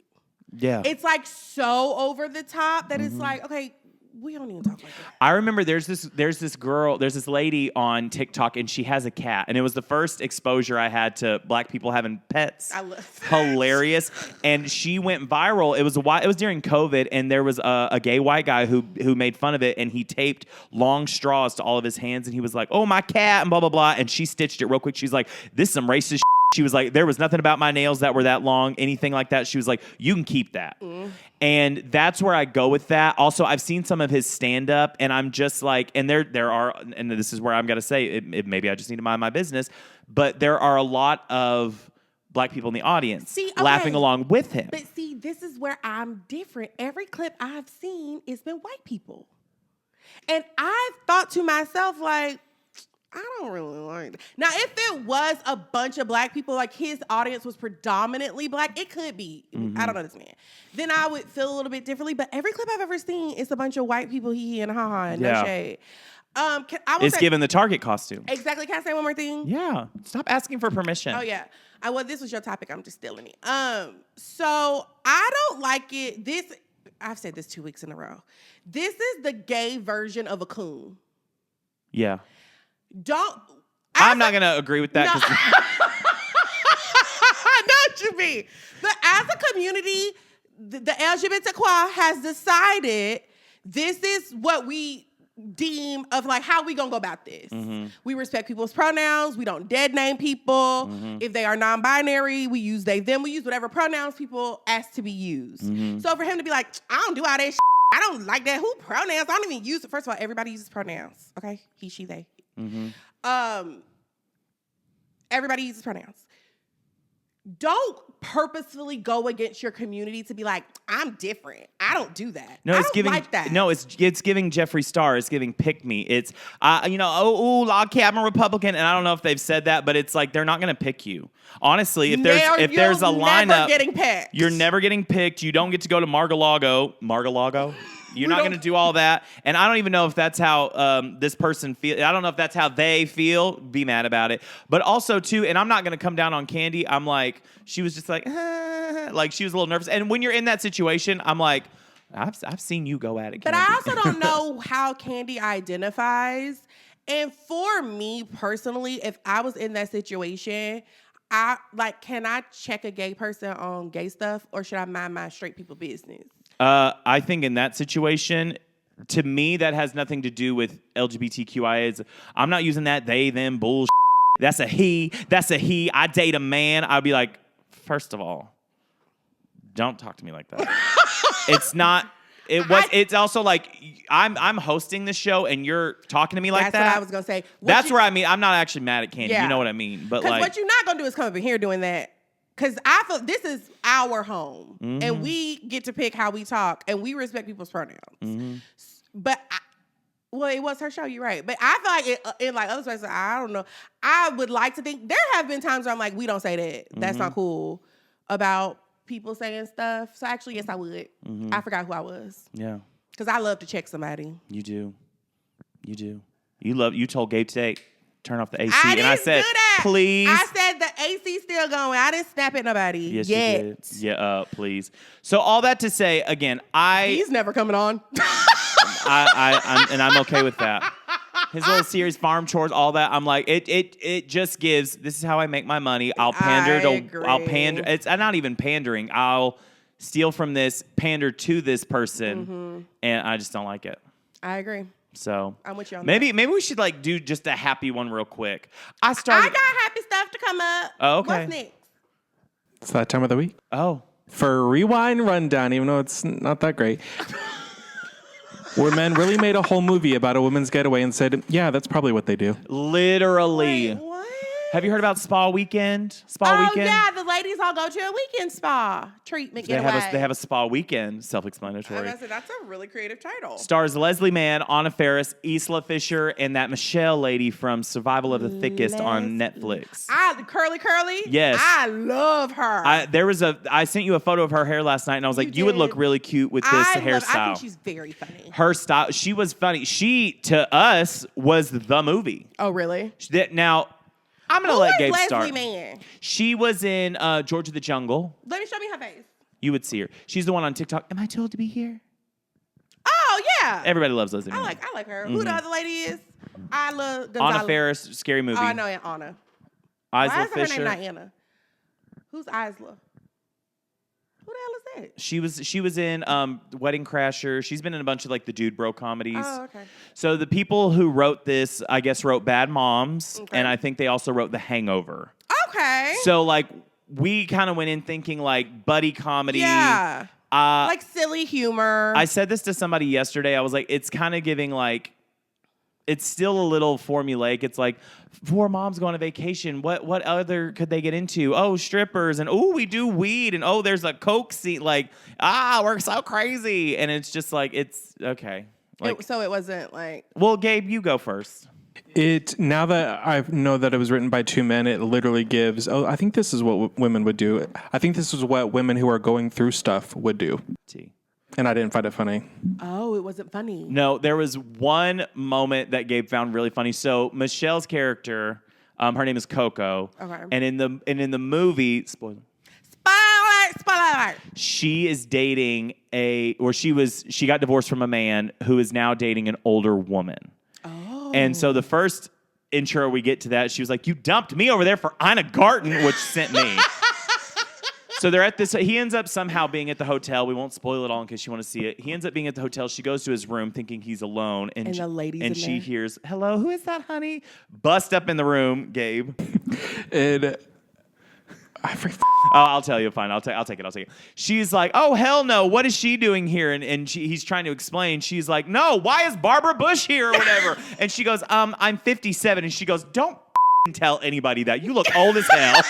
Yeah. It's like so over the top that it's like, okay, we don't even talk like that. I remember there's this lady on TikTok, and she has a cat, and it was the first exposure I had to black people having pets. I love hilarious, and she went viral. It was during COVID, and there was a gay white guy who made fun of it, and he taped long straws to all of his hands, and he was like, "Oh, my cat," and blah blah blah, and she stitched it real quick. She's like, "This is some racist shit." She was like, there was nothing about my nails that were that long, anything like that. She was like, you can keep that. And that's where I go with that. Also, I've seen some of his stand-up, and I'm just like, and there are, and this is where I'm going to say, maybe I just need to mind my business, but there are a lot of black people in the audience laughing along with him. But see, this is where I'm different. Every clip I've seen, it's been white people. And I've thought to myself, like, I don't really like that. Now, if it was a bunch of black people, like his audience was predominantly black, it could be. I don't know this man. Then I would feel a little bit differently. But every clip I've ever seen, it's a bunch of white people, hee and ha-ha, and no shade. It's given the Target costume. Exactly. Can I say one more thing? Yeah. Stop asking for permission. Oh, yeah. Well, this was your topic. I'm just stealing it. So I don't like it. I've said this 2 weeks in a row. This is the gay version of a coon. Yeah. I'm not going to agree with that. No. I know what you mean. But as a community, the LGBTQ has decided this is what we deem of like how we gonna go about this. We respect people's pronouns. We don't dead name people. If they are non-binary, we use they, them. We use whatever pronouns people ask to be used. So for him to be like, I don't do all that shit. I don't like that. Who pronouns? I don't even use it. First of all, everybody uses pronouns. Okay? He, she, they. Everybody uses pronouns. Don't purposefully go against your community to be like, I'm different. I don't do that. No, it's giving like that. No, it's giving Jeffree Star. It's giving pick me. It's okay, I'm a Republican, and I don't know if they've said that, but it's like they're not going to pick you. Honestly, if there's a lineup, getting picked. You're never getting picked. You don't get to go to Mar-a-Lago. You're not going to do all that. And I don't even know if that's how this person feels. I don't know if that's how they feel. Be mad about it. But also, too, and I'm not going to come down on Candy. I'm like, she was just like, like she was a little nervous. And when you're in that situation, I'm like, I've seen you go at it, Candy. But I also don't know how Candy identifies. And for me personally, if I was in that situation, can I check a gay person on gay stuff, or should I mind my straight people business? I think in that situation, to me, that has nothing to do with LGBTQIAs. I'm not using that they, them bullshit. That's a he. That's a he. I date a man. I'd be like, first of all, don't talk to me like that. It's not. It's also like I'm hosting the show and you're talking to me like that. That's what I was gonna say. That's where I mean. I'm not actually mad at Candy. Yeah. You know what I mean. But because like, what you're not gonna do is come up in here doing that. Because I feel this is our home, and we get to pick how we talk, and we respect people's pronouns. But well, it was her show. You're right. But I feel like in like other places, I don't know. I would like to think there have been times where I'm like, we don't say that. That's not cool about people saying stuff. So actually, yes, I would. I forgot who I was. yeah, because I love to check somebody. you do. You do. You told Gabe today, turn off the AC, I and I didn't said, do that. please. I said the AC still going. I didn't snap at nobody. Yes, yet. you did. Yeah, please. So all that to say, again, He's never coming on. I'm okay with that. His little series, Farm Chores, all that. I'm like, it just gives. This is how I make my money. I'll pander I'll pander. It's not even pandering. I'll steal from this, pander to this person, and I just don't like it. I agree. So I'm with you on maybe we should like do just a happy one real quick. I I got happy stuff to come up. Oh, okay. What's next? It's that time of the week. Oh. For Rewind Rundown, even though it's not that great, where men really made a whole movie about a women's getaway and said, yeah, that's probably what they do. Literally. Wait, what? Have you heard about Spa Weekend? Oh, yeah, the ladies all go to a weekend spa treatment They getaway. have a Spa Weekend, self-explanatory. That's a really creative title. Stars Leslie Mann, Anna Faris, Isla Fisher, and that Michelle lady from Survival of the Thickest on Netflix. Curly? Yes. I love her. I sent you a photo of her hair last night, and I was like, you would look really cute with this hairstyle. I think she's very funny. Her style, she was funny. She, to us, was the movie. Oh, really? Now, I'm going to let Gabe Leslie start. Mann? She was in George of the Jungle. Show me her face. You would see her. She's the one on TikTok. Am I told to be here? Oh, yeah. Everybody loves Leslie Mann. I like her. Who the other lady is? Isla Gonzalez. Anna Faris, scary movie. Oh, I know Anna. Isla Why is Fisher. her name not Anna? Who's Isla? Who the hell is that? She was in Wedding Crasher. She's been in a bunch of like the dude bro comedies. Oh, okay. So the people who wrote this, I guess, wrote Bad Moms, and I think they also wrote The Hangover. Okay. So like we kind of went in thinking like buddy comedy. Yeah. Like silly humor. I said this to somebody yesterday. I was like, it's kind of giving like, it's still a little formulaic. It's like, 4 moms go on a vacation. What other could they get into? Oh, strippers. And oh, we do weed. And oh, there's a Coke scene. Like, we're so crazy. And it's just like, it's okay. Like, so it wasn't like. Well, Gabe, you go first. Now that I know that it was written by 2 men, it literally gives, I think this is what women would do. I think this is what women who are going through stuff would do. And I didn't find it funny. Oh, it wasn't funny. No, there was one moment that Gabe found really funny. So Michelle's character, her name is Coco. Okay. And in the movie, spoiler. She is dating she got divorced from a man who is now dating an older woman. Oh. And so the first intro we get to that, she was like, "You dumped me over there for Ina Garten," which sent me. So they're at this. He ends up somehow being at the hotel. We won't spoil it all in case you want to see it. He ends up being at the hotel. She goes to his room thinking he's alone, and the lady's in she there. hears, "Hello, who is that, honey?" Bust up in the room, Gabe. I'll tell you. Fine, I'll take it. She's like, "Oh hell no! What is she doing here?" And he's trying to explain. She's like, "No, why is Barbara Bush here or whatever?" And she goes, "I'm 57." And she goes, "Don't tell anybody that. You look old as hell."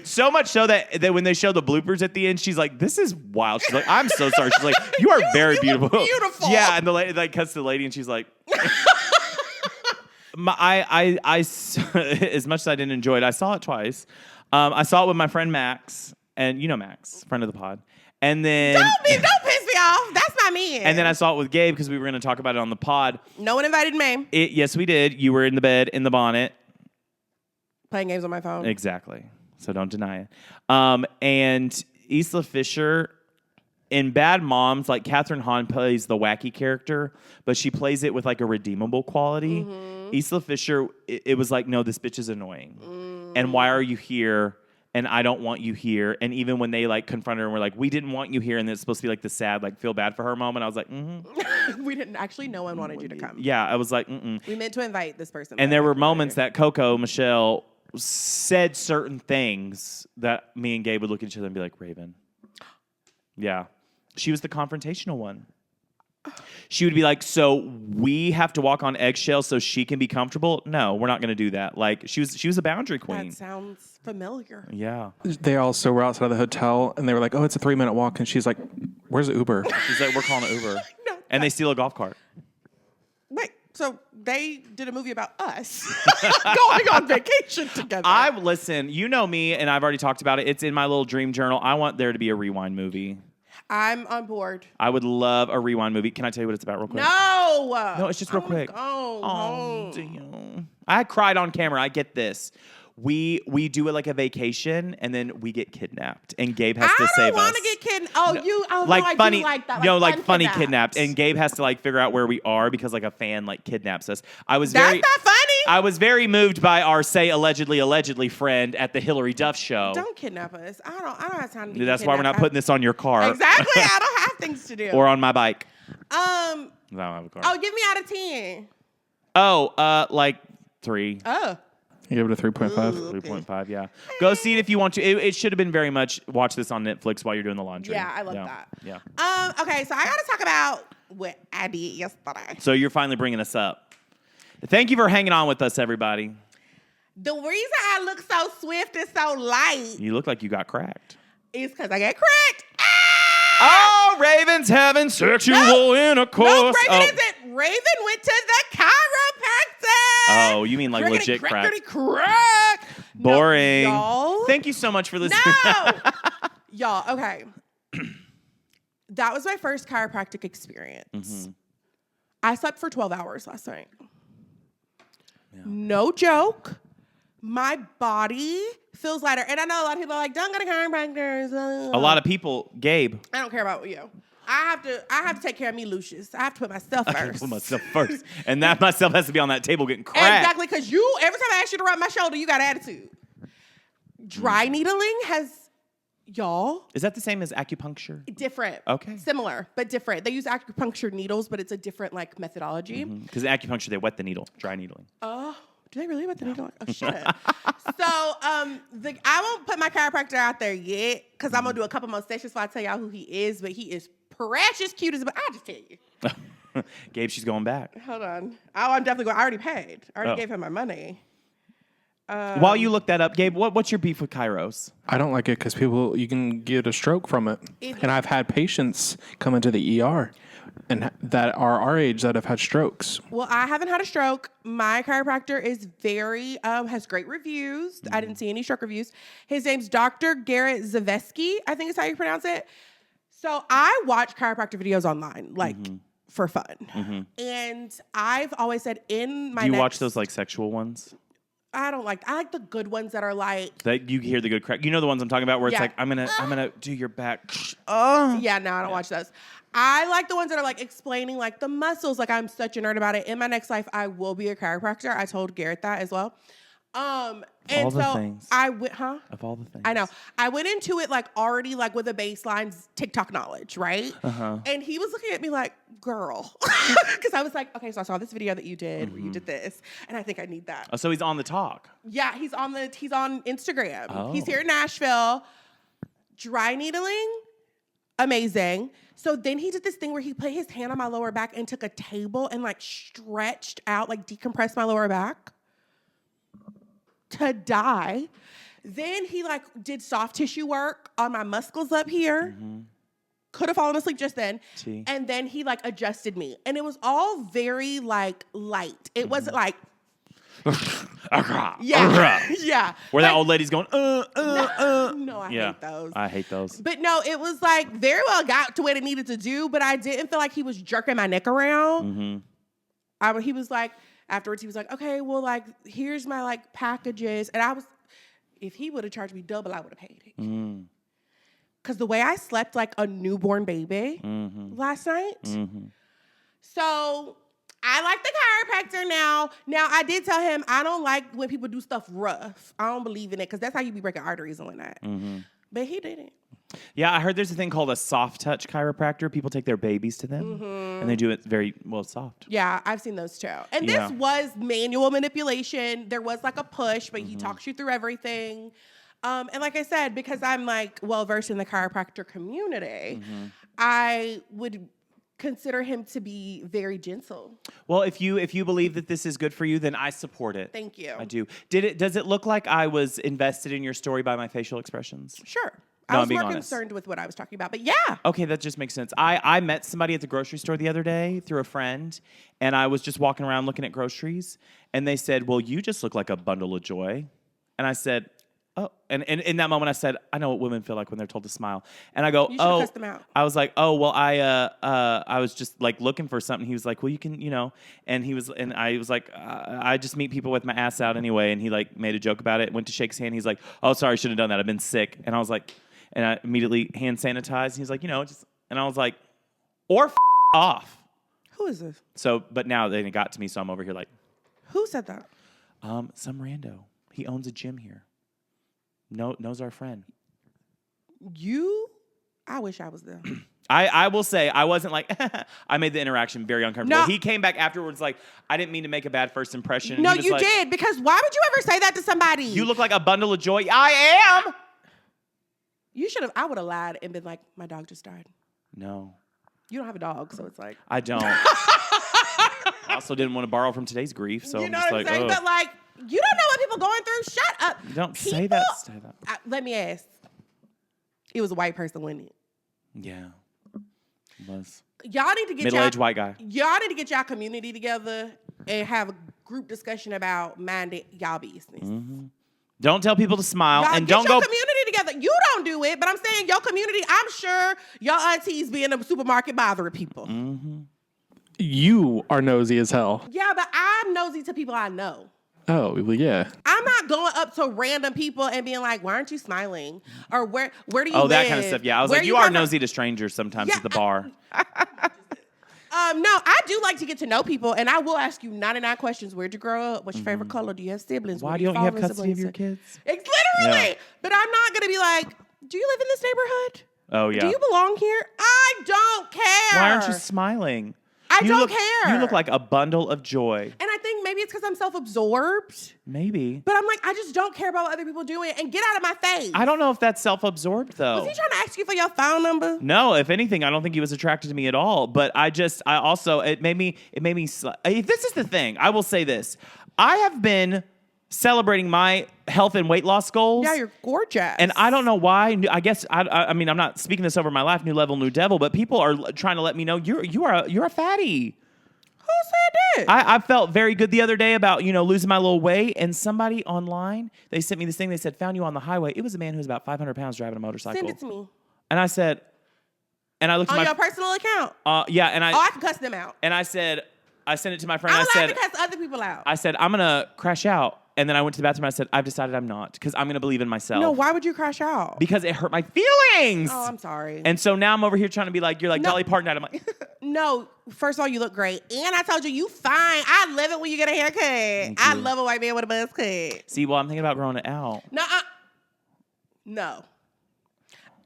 So much so that when they show the bloopers at the end, she's like, "This is wild." She's like, "I'm so sorry." She's like, "You are very beautiful." Beautiful. Yeah, and the lady like cuts to the lady, and she's like. As much as I didn't enjoy it, I saw it twice. I saw it with my friend Max, and you know Max, friend of the pod. And then don't piss me off. That's not me. And then I saw it with Gabe because we were going to talk about it on the pod. No one invited me. Yes, we did. You were in the bed in the bonnet, playing games on my phone. Exactly. So don't deny it. And Isla Fisher. In Bad Moms, like Katherine Hahn plays the wacky character, but she plays it with like a redeemable quality. Mm-hmm. Isla Fisher, it was like, no, this bitch is annoying. And why are you here? and I don't want you here. And even when they like confronted her and were like, we didn't want you here, and it's supposed to be like the sad, like feel bad for her moment, I was like, We didn't actually. No one wanted you to come. Yeah, I was like, mm-mm. We meant to invite this person. And there were moments that Coco, Michelle said certain things that me and Gabe would look at each other and be like, Raven. Yeah. She was the confrontational one. She would be like, so we have to walk on eggshells so she can be comfortable? No, we're not going to do that. Like, she was a boundary queen. That sounds familiar. Yeah. They also were outside of the hotel, and they were like, oh, it's a 3-minute walk. And she's like, where's the Uber? She's like, we're calling an Uber. No. And they steal a golf cart. Wait, so they did a movie about us going on vacation together. Listen, you know me, and I've already talked about it. It's in my little dream journal. I want there to be a Rewind movie. I'm on board. I would love a Rewind movie. Can I tell you what it's about real quick? No, it's just real quick. Go home. Damn. I cried on camera. I get this. We do it like a vacation, and then we get kidnapped, and Gabe has to save us. I don't want to get kidnapped. Oh, No, you? Oh, like no, funny, I do like that. like funny kidnapped. kidnapped, and Gabe has to like figure out where we are because like a fan like kidnaps us. That's not funny. I was very moved by our allegedly friend at the Hillary Duff show. Don't kidnap us. I don't have time to. That's why we're not putting this on your car. Exactly. I don't have things to do. Or on my bike. I don't have a car. Oh, give me out of 10. Oh, like 3. Oh. You give it a 3.5? 3.5, yeah. Go see it if you want to. It should have been very much watch this on Netflix while you're doing the laundry. Yeah, I love that. Yeah. Okay, so I got to talk about what I did yesterday. So you're finally bringing us up. Thank you for hanging on with us, everybody. The reason I look so swift and so light You look like you got cracked. is because I got cracked. Oh, Raven's having sexual intercourse. No, Raven isn't. Raven went to the chiropractor. Oh, you mean like legit crack? Crack. Boring. No, y'all. Thank you so much for listening. No. Y'all, okay. That was my first chiropractic experience. Mm-hmm. I slept for 12 hours last night. Yeah. No joke. My body feels lighter. And I know a lot of people are like, don't go to chiropractors. A lot of people, Gabe. I don't care about you. I have to take care of me, Lucius. I have to put myself first. I have to put myself first. And that myself has to be on that table getting cracked. Exactly, because every time I ask you to rub my shoulder, you got attitude. Dry needling has, y'all. Is that the same as acupuncture? Different. Okay. Similar, but different. They use acupuncture needles, but it's a different like methodology. Because in acupuncture, they wet the needle, dry needling. Oh, do they really wet the needle? Oh, shit. So, I won't put my chiropractor out there yet because I'm going to do a couple more sessions before I tell y'all who he is, but he is precious cute as, but I'll just tell you. Gabe, she's going back. Hold on. Oh, I'm definitely going. I already paid. I already gave him my money. While you look that up, Gabe, what's your beef with chiros? I don't like it because you can get a stroke from it. And I've had patients come into the ER and that are our age that have had strokes. Well, I haven't had a stroke. My chiropractor is has great reviews. I didn't see any stroke reviews. His name's Dr. Garrett Zaveski, I think is how you pronounce it. So I watch chiropractor videos online, like for fun. And I've always said in my Do you watch those like sexual ones? I like the good ones that are like that you hear the good crack. You know the ones I'm talking about where it's like I'm gonna do your back. Yeah, no, I don't watch those. I like the ones that are like explaining like the muscles. Like I'm such a nerd about it. In my next life, I will be a chiropractor. I told Garrett that as well. And all the so things. I went, Of all the things. I know. I went into it like already like with a baseline TikTok knowledge, right? And he was looking at me like, girl. Because I was like, okay, so I saw this video that you did where you did this, and I think I need that. Oh, so he's on the talk. Yeah, he's on Instagram. Oh. He's here in Nashville. Dry needling, amazing. So then he did this thing where he put his hand on my lower back and took a table and like stretched out, like decompressed my lower back to die. Then he like did soft tissue work on my muscles up here. Could have fallen asleep just then. And then he like adjusted me. And it was all very like light. It wasn't like yeah. Where that old lady's going, No, I hate those. I hate those. But no, it was like very well got to what it needed to do, but I didn't feel like he was jerking my neck around. He was like, afterwards, he was like, okay, well, like, here's my like packages. And if he would have charged me double, I would have paid it. Because the way I slept like a newborn baby last night. So I like the chiropractor now. Now, I did tell him I don't like when people do stuff rough. I don't believe in it because that's how you be breaking arteries and whatnot. Mm-hmm. But he didn't. Yeah, I heard there's a thing called a soft touch chiropractor. People take their babies to them, and they do it very, soft. Yeah, I've seen those too. And this was manual manipulation. There was like a push, but he talks you through everything. And like I said, because I'm like well-versed in the chiropractor community, I would consider him to be very gentle. Well, if you believe that this is good for you, then I support it. Thank you. I do. Does it look like I was invested in your story by my facial expressions? Sure. No, I was more honest. concerned with what I was talking about, but yeah. Okay, that just makes sense. I met somebody at the grocery store the other day through a friend, and I was just walking around looking at groceries, and they said, well, you just look like a bundle of joy. And I said, oh, and in that moment I said, I know what women feel like when they're told to smile. And I go, you should cuss them out. I was like, oh, well, I was just like looking for something. He was like, well, you can, and I was like, I just meet people with my ass out anyway. And he like made a joke about it, went to shake his hand. He's like, oh, sorry, shouldn't have done that. I've been sick. And I was like, and I immediately hand sanitized. He's like, and I was like, or off. Who is this? So, but now then it got to me, so I'm over here like, who said that? Some rando. He owns a gym here. Knows our friend. I wish I was there. I will say, I wasn't like, I made the interaction very uncomfortable. No. He came back afterwards like, I didn't mean to make a bad first impression. No, He was you like, did, because why would you ever say that to somebody? You look like a bundle of joy. I am. You should have, I would have lied and been like, my dog just died. No. You don't have a dog, so it's like. I don't. I also didn't want to borrow from today's grief, so I'm just what I'm like, saying? ugh. But like, you don't know what people going through. Shut up. You don't say that. Let me ask. It was a white person, wasn't it? Yeah. It was. Y'all need to get middle-aged white guy. Y'all need to get y'all community together and have a group discussion about minding y'all business. Mm-hmm. Don't tell people to smile Y'all and get don't your go. community together. You don't do it, but I'm saying your community. I'm sure your aunties be in the supermarket bothering people. Mm-hmm. You are nosy as hell. Yeah, but I'm nosy to people I know. Oh, well, yeah. I'm not going up to random people and being like, "Why aren't you smiling?" Or where do you live? Oh, that kind of stuff. Yeah, I was Where like, you are from? nosy to strangers sometimes at the bar. No, I do like to get to know people, and I will ask you 99 questions. Where'd you grow up? What's your favorite color? Do you have siblings? Why don't you have custody of your kids? It's literally. Yeah. But I'm not going to be like, do you live in this neighborhood? Oh, yeah. Do you belong here? I don't care. Why aren't you smiling? I don't care. You look like a bundle of joy. And I think maybe it's because I'm self-absorbed. Maybe. But I'm like, I just don't care about what other people doing, and get out of my face. I don't know if that's self-absorbed, though. Was he trying to ask you for your phone number? No, if anything, I don't think he was attracted to me at all. But it made me, this is the thing. I will say this. I have been celebrating my health and weight loss goals. Yeah, you're gorgeous. And I don't know why. I guess, I mean, I'm not speaking this over my life, new level, new devil, but people are trying to let me know you're a fatty. Who said that? I felt very good the other day about, losing my little weight. And somebody online, they sent me this thing. They said, found you on the highway. It was a man who was about 500 pounds driving a motorcycle. Send it to me. And I said, and I looked on at your personal account? Yeah. And I can cuss them out. And I said, I sent it to my friend. I'm I allowed said, to cuss other people out. I said, I'm going to crash out. And then I went to the bathroom and I said, I've decided I'm not, because I'm going to believe in myself. No, why would you crash out? Because it hurt my feelings. Oh, I'm sorry. And so now I'm over here trying to be like, you're like No. Dolly Parton. I'm like, No, first of all, you look great. And I told you fine. I love it when you get a haircut. I love a white man with a buzz cut. see, well, I'm thinking about growing it out. No.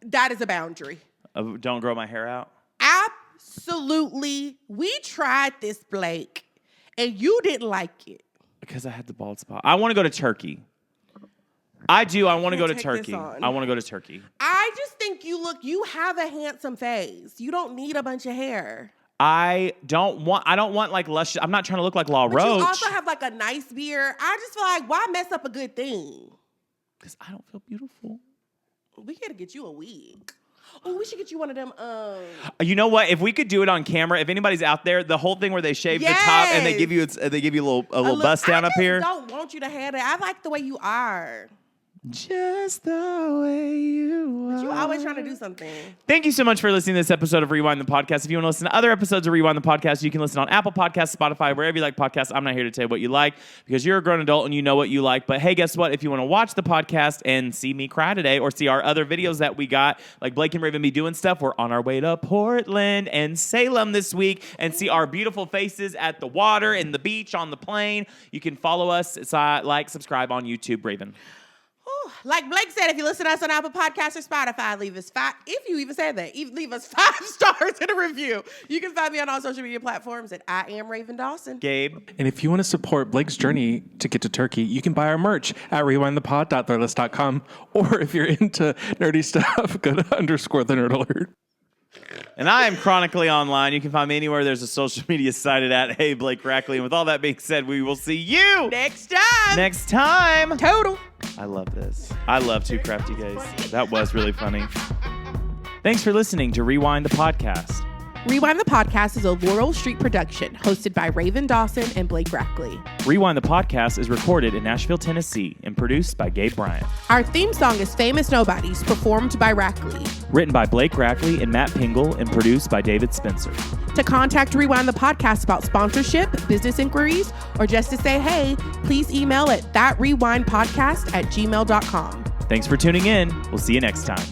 That is a boundary. Don't grow my hair out. Absolutely. We tried this, Blake, and you didn't like it. Because I had the bald spot. I want to go to Turkey. I do. I want to go to Take Turkey. this on. I want to go to Turkey. I just think you have a handsome face. You don't need a bunch of hair. I don't want like lush. I'm not trying to look like La But Roche. you also have like a nice beard. I just feel like, why mess up a good thing? Because I don't feel beautiful. We gotta get you a wig. Oh, we should get you one of them. You know what? If we could do it on camera, if anybody's out there, the whole thing where they shave the top and they give you a little bust down up here. I don't want you to have it. I like the way you are. Just the way you are. You always trying to do something. Thank you so much for listening to this episode of Rewind the Podcast. If you want to listen to other episodes of Rewind the Podcast, you can listen on Apple Podcasts, Spotify, wherever you like podcasts. I'm not here to tell you what you like because you're a grown adult and you know what you like. But hey, guess what? If you want to watch the podcast and see me cry today or see our other videos that we got, like Blake and Raven be doing stuff, we're on our way to Portland and Salem this week and see our beautiful faces at the water and the beach on the plane. You can follow us, like, subscribe on YouTube, Raven. Like Blake said, if you listen to us on Apple Podcasts or Spotify, leave us if you even said that, leave us 5 stars in a review. You can find me on all social media platforms at I am Raven Dawson. Gabe. And if you want to support Blake's journey to get to Turkey, you can buy our merch at rewindthepod.threadless.com. Or if you're into nerdy stuff, go to _ the nerd alert. And I am chronically online. You can find me anywhere there's a social media cited at Hey Blake Rackley. And with all that being said, we will see you next time. Total. I love this. I love Two Crafty Gays. That was really funny. Thanks for listening to Rewind the Podcast. Rewind the Podcast is a Laurel Street production hosted by Raven Dawson and Blake Rackley. Rewind the Podcast is recorded in Nashville, Tennessee and produced by Gabe Bryant. Our theme song is Famous Nobodies, performed by Rackley. Written by Blake Rackley and Matt Pingle and produced by David Spencer. To contact Rewind the Podcast about sponsorship, business inquiries, or just to say hey, please email at thatrewindpodcast@gmail.com. Thanks for tuning in. We'll see you next time.